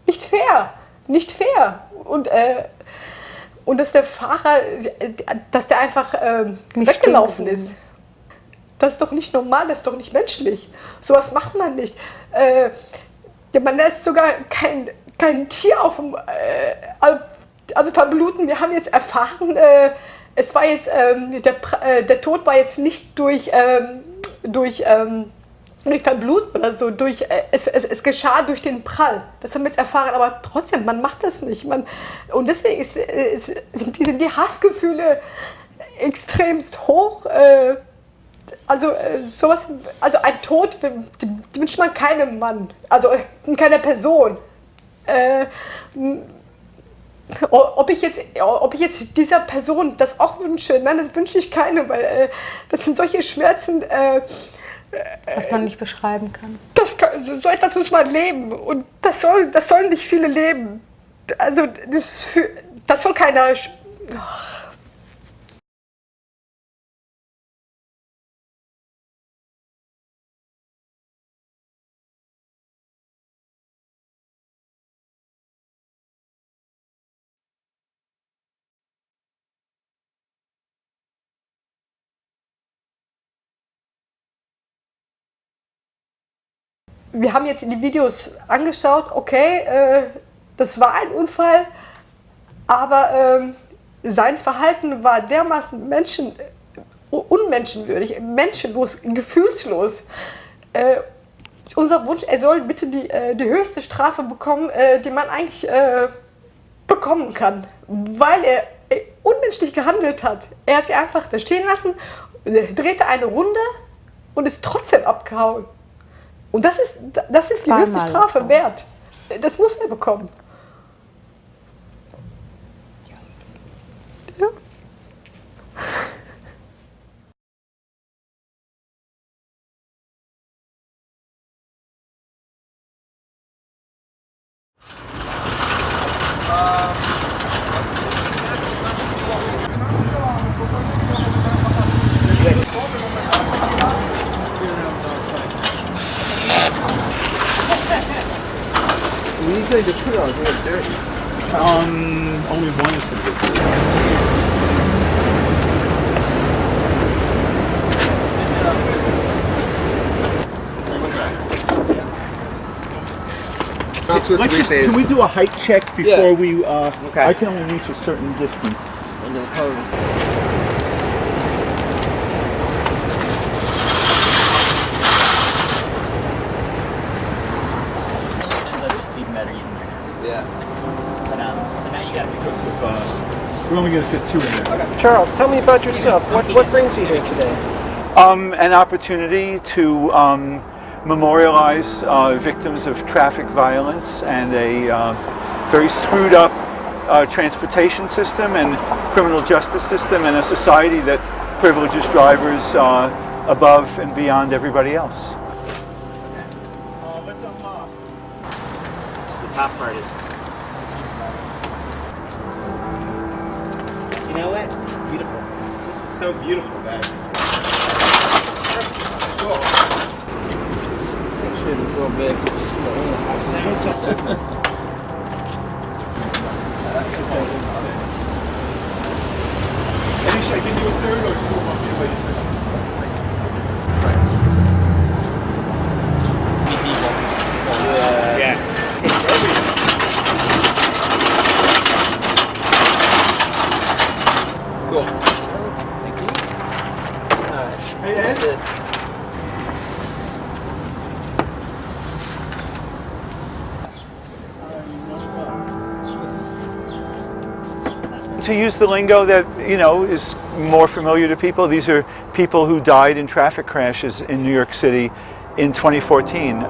Nicht fair, nicht fair. Und dass der Fahrer, dass der einfach weggelaufen ist. Das ist doch nicht normal, das ist doch nicht menschlich. Sowas macht man nicht. Man lässt sogar kein Tier auf dem, also verbluten. Wir haben jetzt erfahren, es war jetzt, der Tod war jetzt nicht durch Verblut oder so, es geschah durch den Prall. Das haben wir jetzt erfahren, aber trotzdem, man macht das nicht. Und deswegen sind die Hassgefühle extremst hoch. Also ein Tod die wünscht man keinem Mann, also keiner Person. Ob ich jetzt dieser Person das auch wünsche, nein, das wünsche ich keinem, weil das sind solche Schmerzen, was man nicht beschreiben kann. So etwas muss man leben und das sollen nicht viele leben. Also das soll keiner. Wir haben jetzt die Videos angeschaut, okay, das war ein Unfall, aber sein Verhalten war dermaßen unmenschenwürdig, menschenlos, gefühlslos. Unser Wunsch, er soll bitte die höchste Strafe bekommen, die man eigentlich bekommen kann, weil er unmenschlich gehandelt hat. Er hat sie einfach da stehen lassen, drehte eine Runde und ist trotzdem abgehauen. Und das ist die höchste Strafe wert. Das muss er bekommen. Ja. Usually the two are really dirty. Only one is going to get dirty. Can we do a height check before we? Okay. I can only reach a certain distance. Under the code. Yeah. But, so now you got to because we're only going to fit two in there. Charles, tell me about yourself. What brings you here today? An opportunity to memorialize victims of traffic violence and a very screwed up transportation system and criminal justice system and a society that privileges drivers above and beyond everybody else. Let's unlock. The top part is. You know what? Beautiful. This is so beautiful, guys. Cool. That shit is so big. Should I give you a third or do you want me to wait a second? Yeah. Cool. Thank you. Alright. Hey, Ed. This. To use the lingo that, you know, is more familiar to people, these are people who died in traffic crashes in New York City in 2014.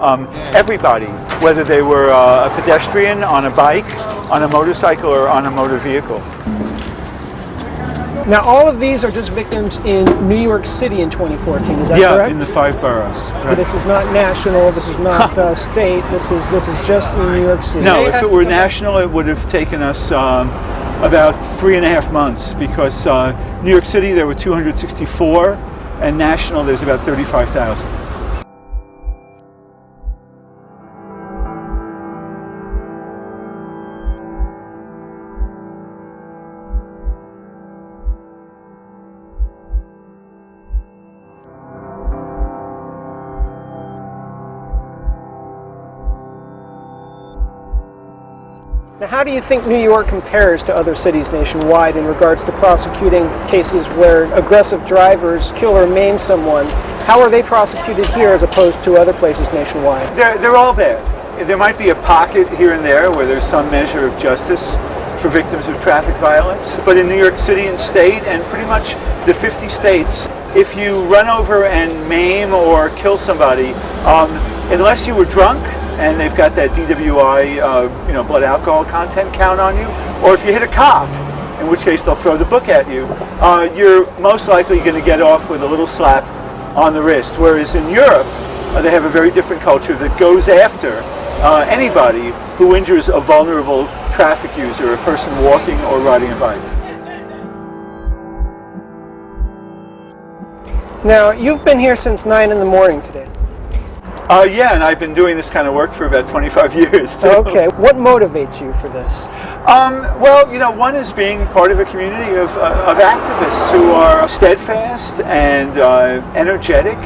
Everybody, whether they were a pedestrian, on a bike, on a motorcycle, or on a motor vehicle. Now, all of these are just victims in New York City in 2014, is that correct? Yeah, in the 5 boroughs. Right. This is not national, this is not state, this is just in New York City. No, if it were national, it would have taken us about 3.5 months, because New York City there were 264 and national there's about 35,000. Now, how do you think New York compares to other cities nationwide in regards to prosecuting cases where aggressive drivers kill or maim someone? How are they prosecuted here as opposed to other places nationwide? They're all bad. There might be a pocket here and there where there's some measure of justice for victims of traffic violence, but in New York City and state, and pretty much the 50 states, if you run over and maim or kill somebody, unless you were drunk, and they've got that DWI, blood alcohol content count on you, or if you hit a cop, in which case they'll throw the book at you, you're most likely going to get off with a little slap on the wrist. Whereas in Europe, they have a very different culture that goes after anybody who injures a vulnerable traffic user, a person walking or riding a bike. Now, you've been here since 9 in the morning today. Yeah, and I've been doing this kind of work for about 25 years, too. Okay, what motivates you for this? Well, one is being part of a community of activists who are steadfast and energetic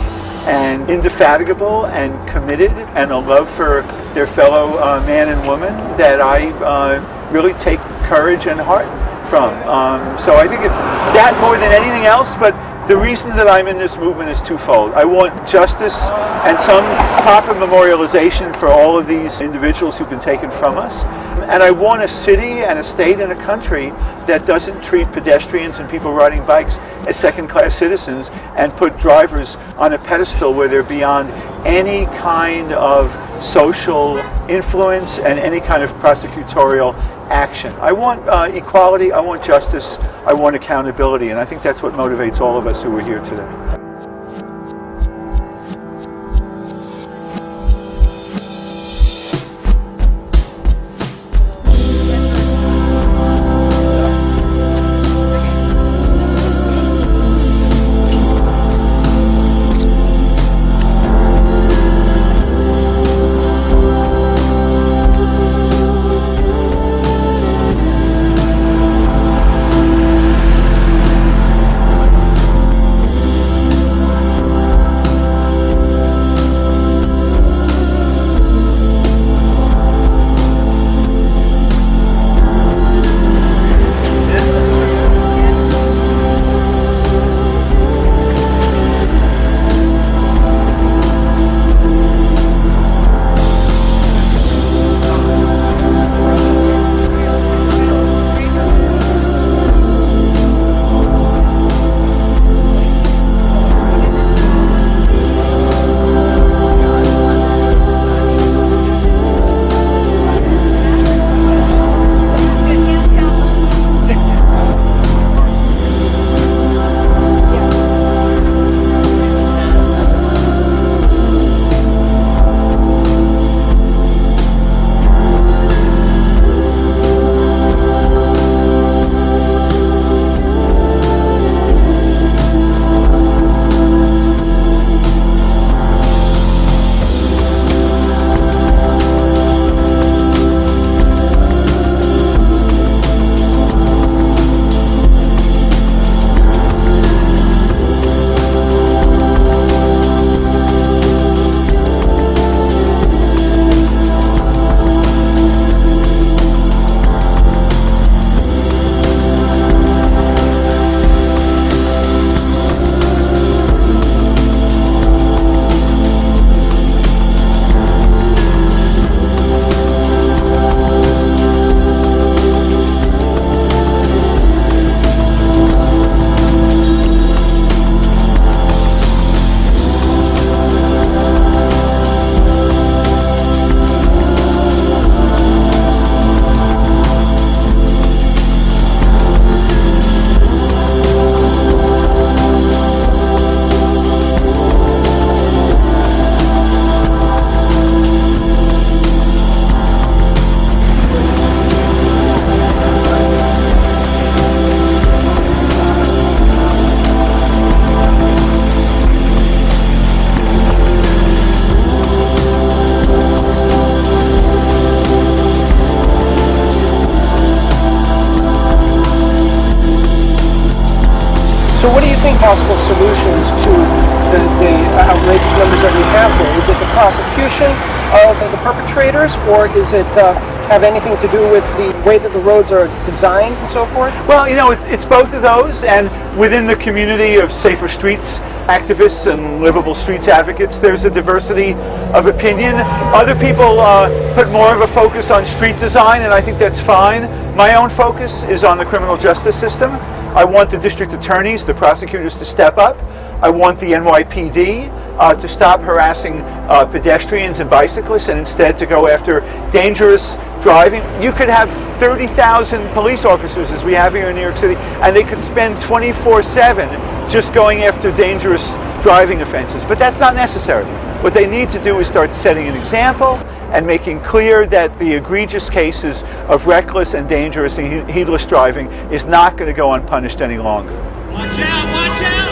and indefatigable and committed, and a love for their fellow man and woman that I really take courage and heart from. So I think it's that more than anything else, but the reason that I'm in this movement is twofold. I want justice and some proper memorialization for all of these individuals who've been taken from us. And I want a city and a state and a country that doesn't treat pedestrians and people riding bikes as second-class citizens and put drivers on a pedestal where they're beyond any kind of social influence and any kind of prosecutorial action. I want equality, I want justice, I want accountability, and I think that's what motivates all of us who are here today. possible solutions to the outrageous numbers that we have here? Is it the prosecution of the perpetrators, or is it have anything to do with the way that the roads are designed and so forth? Well, you know, it's both of those, and within the community of Safer Streets activists and livable streets advocates, there's a diversity of opinion. Other people put more of a focus on street design, and I think that's fine. My own focus is on the criminal justice system. I want the district attorneys, the prosecutors to step up. I want the NYPD to stop harassing pedestrians and bicyclists and instead to go after dangerous driving. You could have 30,000 police officers, as we have here in New York City, and they could spend 24/7 just going after dangerous driving offenses. But that's not necessary. What they need to do is start setting an example and making clear that the egregious cases of reckless and dangerous and heedless driving is not going to go unpunished any longer. Watch out! Watch out!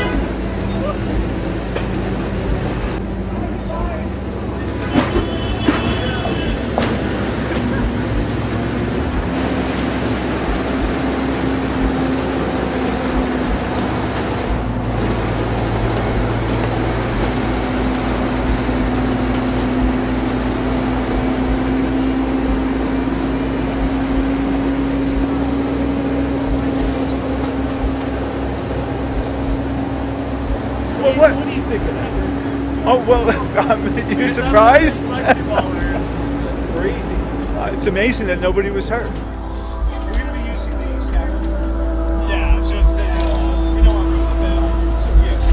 What do you think of that? Oh, well, you surprised? Crazy. It's amazing that nobody was hurt. We're going to be using these scaffolding. Yeah, so it's been, we don't want to move the bell. So, yes,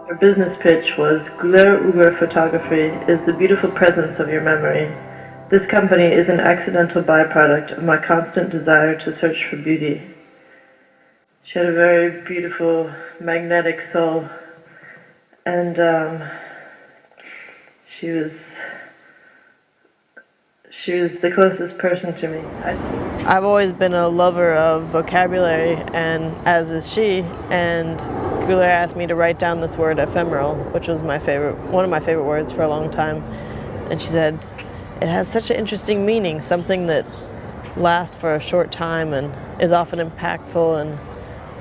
Her business pitch was, Guler Ugur photography is the beautiful presence of your memory. This company is an accidental byproduct of my constant desire to search for beauty. She had a very beautiful, magnetic soul, and she was the closest person to me. I've always been a lover of vocabulary, and as is she, and Guler asked me to write down this word ephemeral, which was one of my favorite words for a long time. And she said, it has such an interesting meaning, something that lasts for a short time and is often impactful, and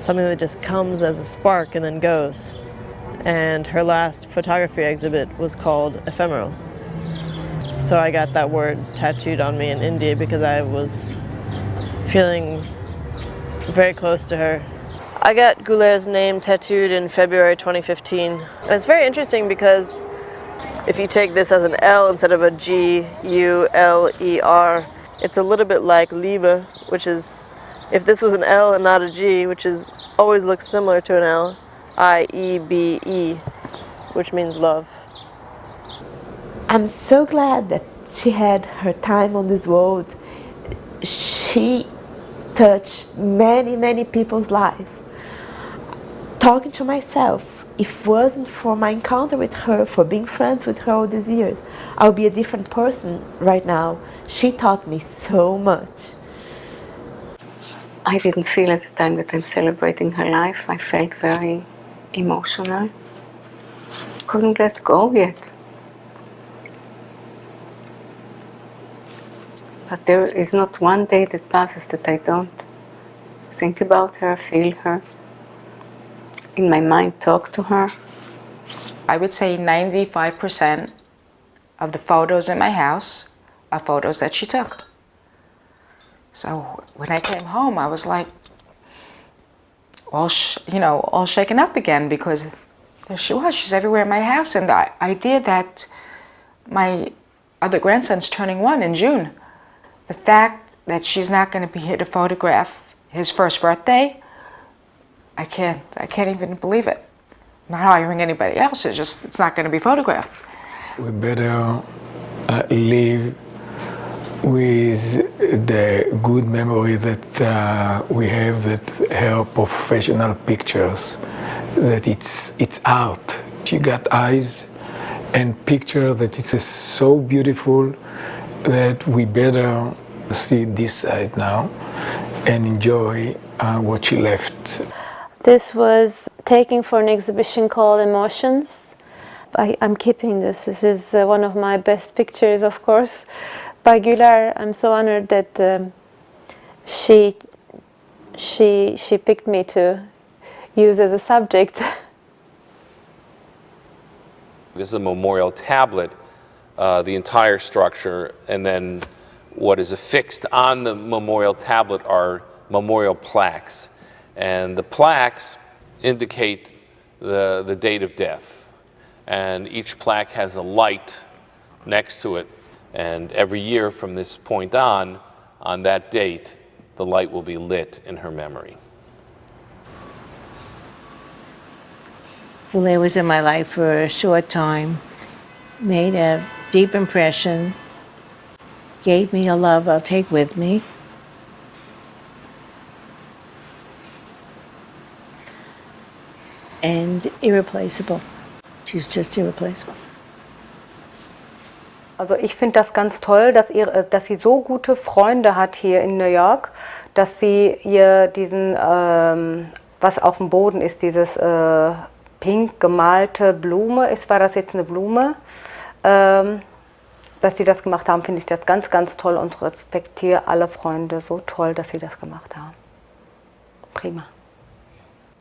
something that just comes as a spark and then goes. And her last photography exhibit was called Ephemeral. So I got that word tattooed on me in India because I was feeling very close to her. I got Guler's name tattooed in February 2015. And it's very interesting because if you take this as an L instead of a G-U-L-E-R, it's a little bit like Liebe, which is, if this was an L and not a G, which is always looks similar to an L, I-E-B-E, which means love. I'm so glad that she had her time on this world. She touched many, many people's lives. talking to myself, if it wasn't for my encounter with her, for being friends with her all these years, I would be a different person right now. She taught me so much. I didn't feel at the time that I'm celebrating her life. I felt very emotional. Couldn't let go yet. But there is not one day that passes that I don't think about her, feel her, in my mind talk to her. I would say 95% of the photos in my house are photos that she took. So when I came home, I was like, all shaken up again, because there she was. She's everywhere in my house, and the idea that my other grandson's turning 1 in June, the fact that she's not going to be here to photograph his first birthday, I can't even believe it. Not hiring anybody else. It's not going to be photographed. We better live with the good memory that we have, that her professional pictures, that it's art. She got eyes and picture that it's so beautiful that we better see this side now and enjoy what she left. This was taken for an exhibition called Emotions. I'm keeping this. This is one of my best pictures, of course, by Guler. I'm so honored that she picked me to use as a subject. This is a memorial tablet, the entire structure, and then what is affixed on the memorial tablet are memorial plaques. And the plaques indicate the date of death. And each plaque has a light next to it. And every year from this point on that date, the light will be lit in her memory. Guler was in my life for a short time, made a deep impression, gave me a love I'll take with me. And irreplaceable. She's just irreplaceable. Also ich finde das ganz toll, dass sie so gute Freunde hat hier in New York, dass sie ihr diesen, was auf dem Boden ist, dieses pink gemalte Blume, war das jetzt eine Blume, dass sie das gemacht haben, finde ich das ganz, ganz toll und respektiere alle Freunde so toll, dass sie das gemacht haben. Prima.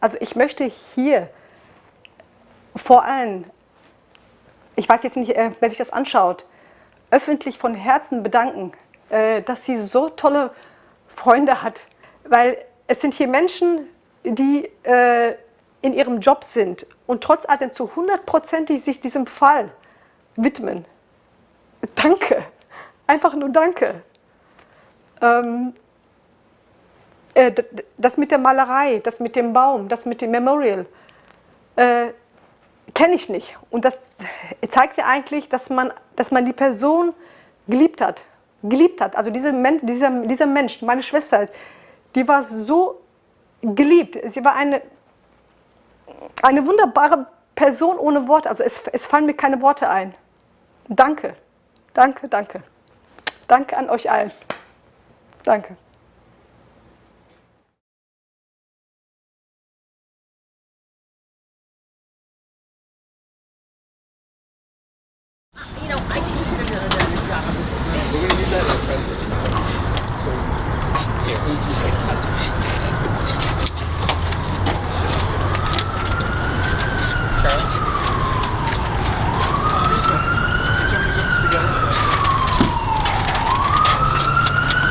Also ich möchte hier vor allem, ich weiß jetzt nicht, wer sich das anschaut, öffentlich von Herzen bedanken, dass sie so tolle Freunde hat. Weil es sind hier Menschen, die in ihrem Job sind und trotz allem zu 100% sich diesem Fall widmen. Danke. Einfach nur danke. Das mit der Malerei, das mit dem Baum, das mit dem Memorial, kenne ich nicht. Und das zeigt ja eigentlich, dass man die Person geliebt hat. Also dieser Mensch, meine Schwester, die war so geliebt. Sie war eine wunderbare Person ohne Worte. Also es fallen mir keine Worte ein. Danke. Danke, danke. Danke an euch allen. Danke. You know, I think you could have done a better job. We're going to use that as a present. So, here, who's you say? Charlie?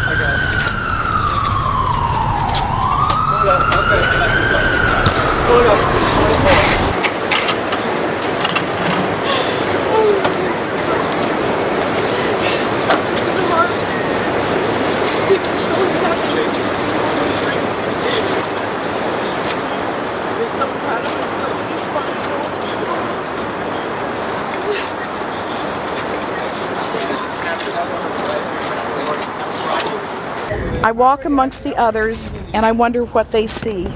I got it. Hold up, okay. Hold up. I walk amongst the others and I wonder what they see.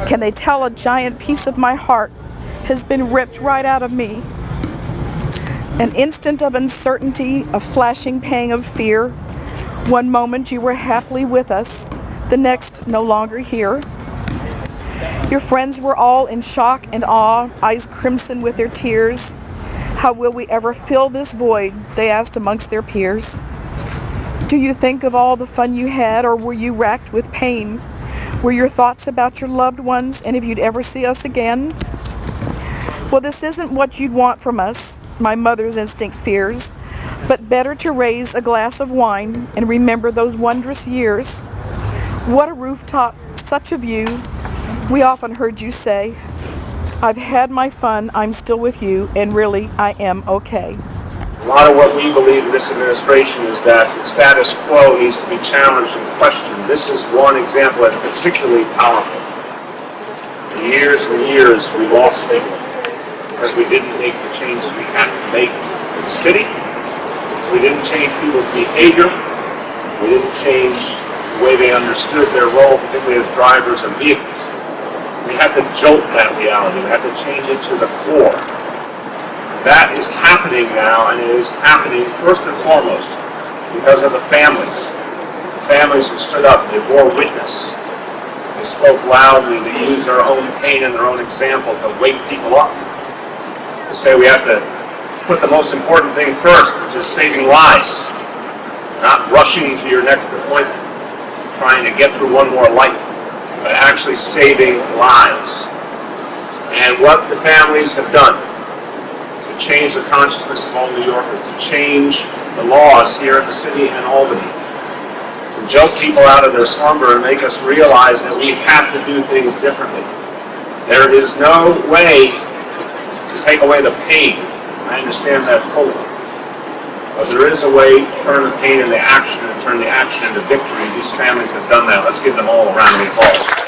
Can they tell a giant piece of my heart has been ripped right out of me? An instant of uncertainty, a flashing pang of fear. One moment you were happily with us, the next no longer here. Your friends were all in shock and awe, eyes crimson with their tears. How will we ever fill this void, they asked amongst their peers. Do you think of all the fun you had, or were you racked with pain? Were your thoughts about your loved ones and if you'd ever see us again? Well, this isn't what you'd want from us, my mother's instinct fears, but better to raise a glass of wine and remember those wondrous years. What a rooftop, such a view. We often heard you say, I've had my fun, I'm still with you, and really, I am okay. A lot of what we believe in this administration is that the status quo needs to be challenged and questioned. This is one example that's particularly powerful. For years and years, we lost people because we didn't make the changes we had to make as a city. We didn't change people's behavior. We didn't change the way they understood their role, particularly as drivers of vehicles. We had to jolt that reality. We had to change it to the core. That is happening now, and it is happening first and foremost because of the families. The families who stood up, they bore witness. They spoke loudly, they used their own pain and their own example to wake people up. To say we have to put the most important thing first, which is saving lives. Not rushing to your next appointment, trying to get through one more light, but actually saving lives. And what the families have done to change the consciousness of all New Yorkers, to change the laws here in the city and Albany, to jolt people out of their slumber and make us realize that we have to do things differently. There is no way to take away the pain. I understand that fully. But there is a way to turn the pain into action and turn the action into victory. These families have done that. Let's give them all a round of applause.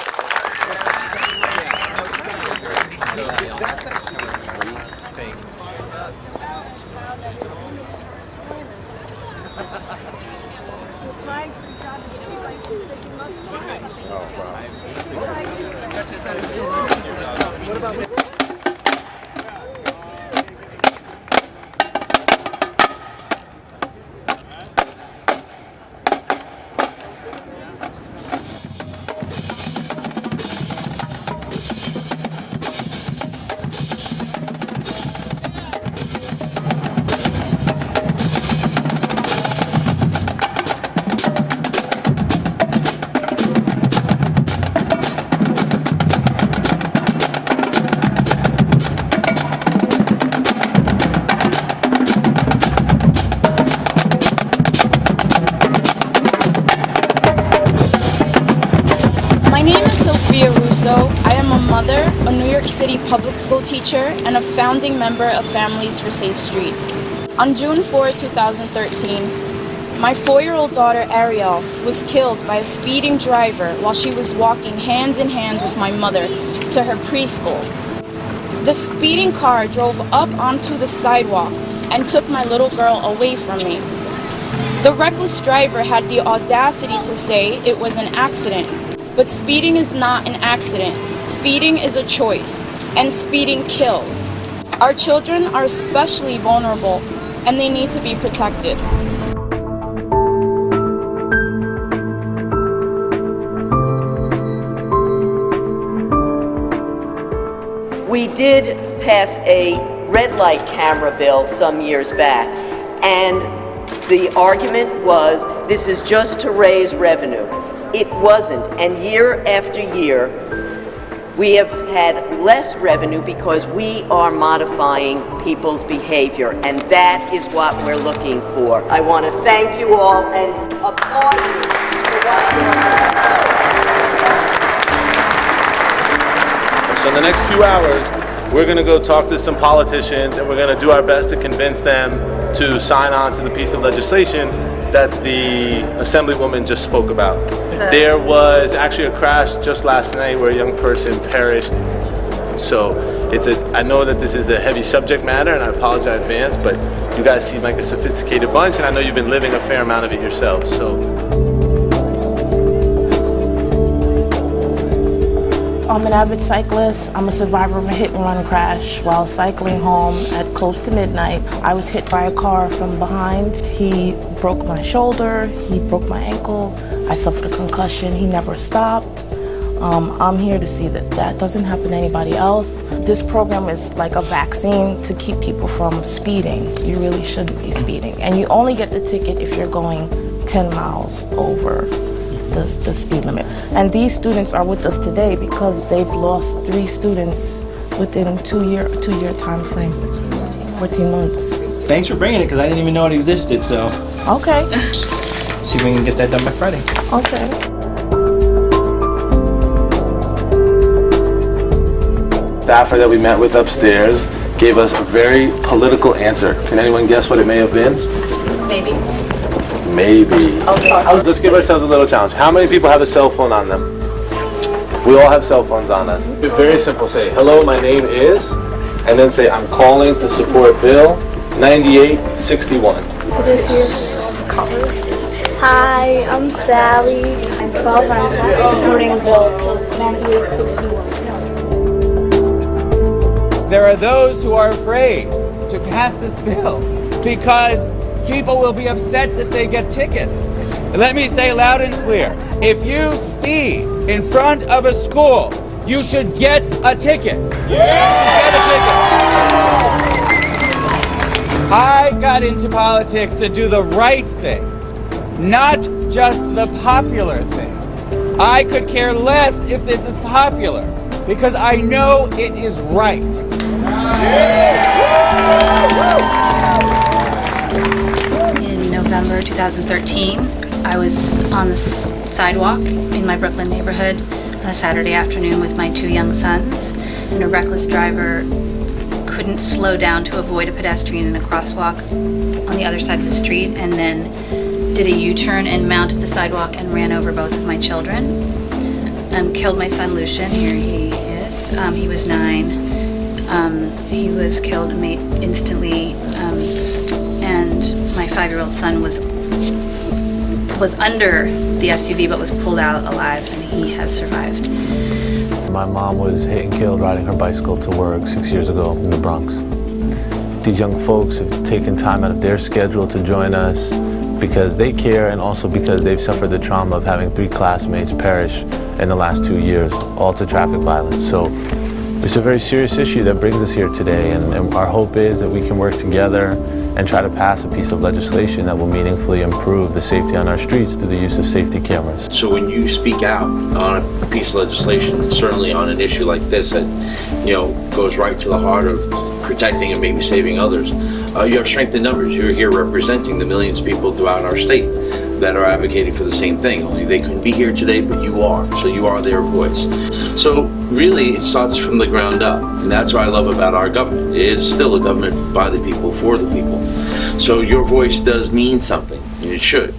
I am a mother, a New York City public school teacher, and a founding member of Families for Safe Streets. On June 4, 2013, my 4-year-old daughter Ariel was killed by a speeding driver while she was walking hand in hand with my mother to her preschool. The speeding car drove up onto the sidewalk and took my little girl away from me. The reckless driver had the audacity to say it was an accident. But speeding is not an accident. Speeding is a choice, and speeding kills. Our children are especially vulnerable, and they need to be protected. We did pass a red light camera bill some years back, and the argument was this is just to raise revenue. It wasn't, and year after year, we have had less revenue because we are modifying people's behavior, and that is what we're looking for. I want to thank you all and applaud you for So in the next few hours, we're going to go talk to some politicians, and we're going to do our best to convince them to sign on to the piece of legislation that the Assemblywoman just spoke about. There was actually a crash just last night where a young person perished. So I know that this is a heavy subject matter, and I apologize in advance, but you guys seem like a sophisticated bunch, and I know you've been living a fair amount of it yourselves. So I'm an avid cyclist. I'm a survivor of a hit-and-run crash while cycling home at close to midnight. I was hit by a car from behind. He broke my shoulder, he broke my ankle. I suffered a concussion. He never stopped. I'm here to see that that doesn't happen to anybody else. This program is like a vaccine to keep people from speeding. You really shouldn't be speeding. And you only get the ticket if you're going 10 miles over the speed limit. And these students are with us today because they've lost 3 students within a two-year time frame, 14 months. Thanks for bringing it, because I didn't even know it existed, so. Okay. See if we can get that done by Friday. Okay. Staffer that we met with upstairs gave us a very political answer. Can anyone guess what it may have been? Maybe. Maybe. Let's give ourselves a little challenge. How many people have a cell phone on them? We all have cell phones on us. It's very simple. Say, hello, my name is, and then say, I'm calling to support Bill 9861. Hi, I'm Sally. I'm 12 and I'm supporting Bill 9861. There are those who are afraid to pass this bill because people will be upset that they get tickets. Let me say loud and clear, if you speed in front of a school, you should get a ticket. I got into politics to do the right thing, not just the popular thing. I could care less if this is popular, because I know it is right. In November 2013, I was on the sidewalk in my Brooklyn neighborhood on a Saturday afternoon with my 2 young sons, and a reckless driver couldn't slow down to avoid a pedestrian in a crosswalk on the other side of the street, and then did a U-turn and mounted the sidewalk and ran over both of my children. Killed my son Lucian. Here he is. He was 9. He was killed instantly, and my 5-year-old son was under the SUV but was pulled out alive, and he has survived. My mom was hit and killed riding her bicycle to work 6 years ago in the Bronx. These young folks have taken time out of their schedule to join us because they care, and also because they've suffered the trauma of having 3 classmates perish in the last 2 years, all to traffic violence. So it's a very serious issue that brings us here today, and our hope is that we can work together and try to pass a piece of legislation that will meaningfully improve the safety on our streets through the use of safety cameras. So when you speak out on a piece of legislation, and certainly on an issue like this that, goes right to the heart of protecting and maybe saving others, you have strength in numbers. You're here representing the millions of people throughout our state that are advocating for the same thing, only they couldn't be here today, but you are. So you are their voice. So really, it starts from the ground up, and that's what I love about our government. It is still a government by the people, for the people. So your voice does mean something, and it should.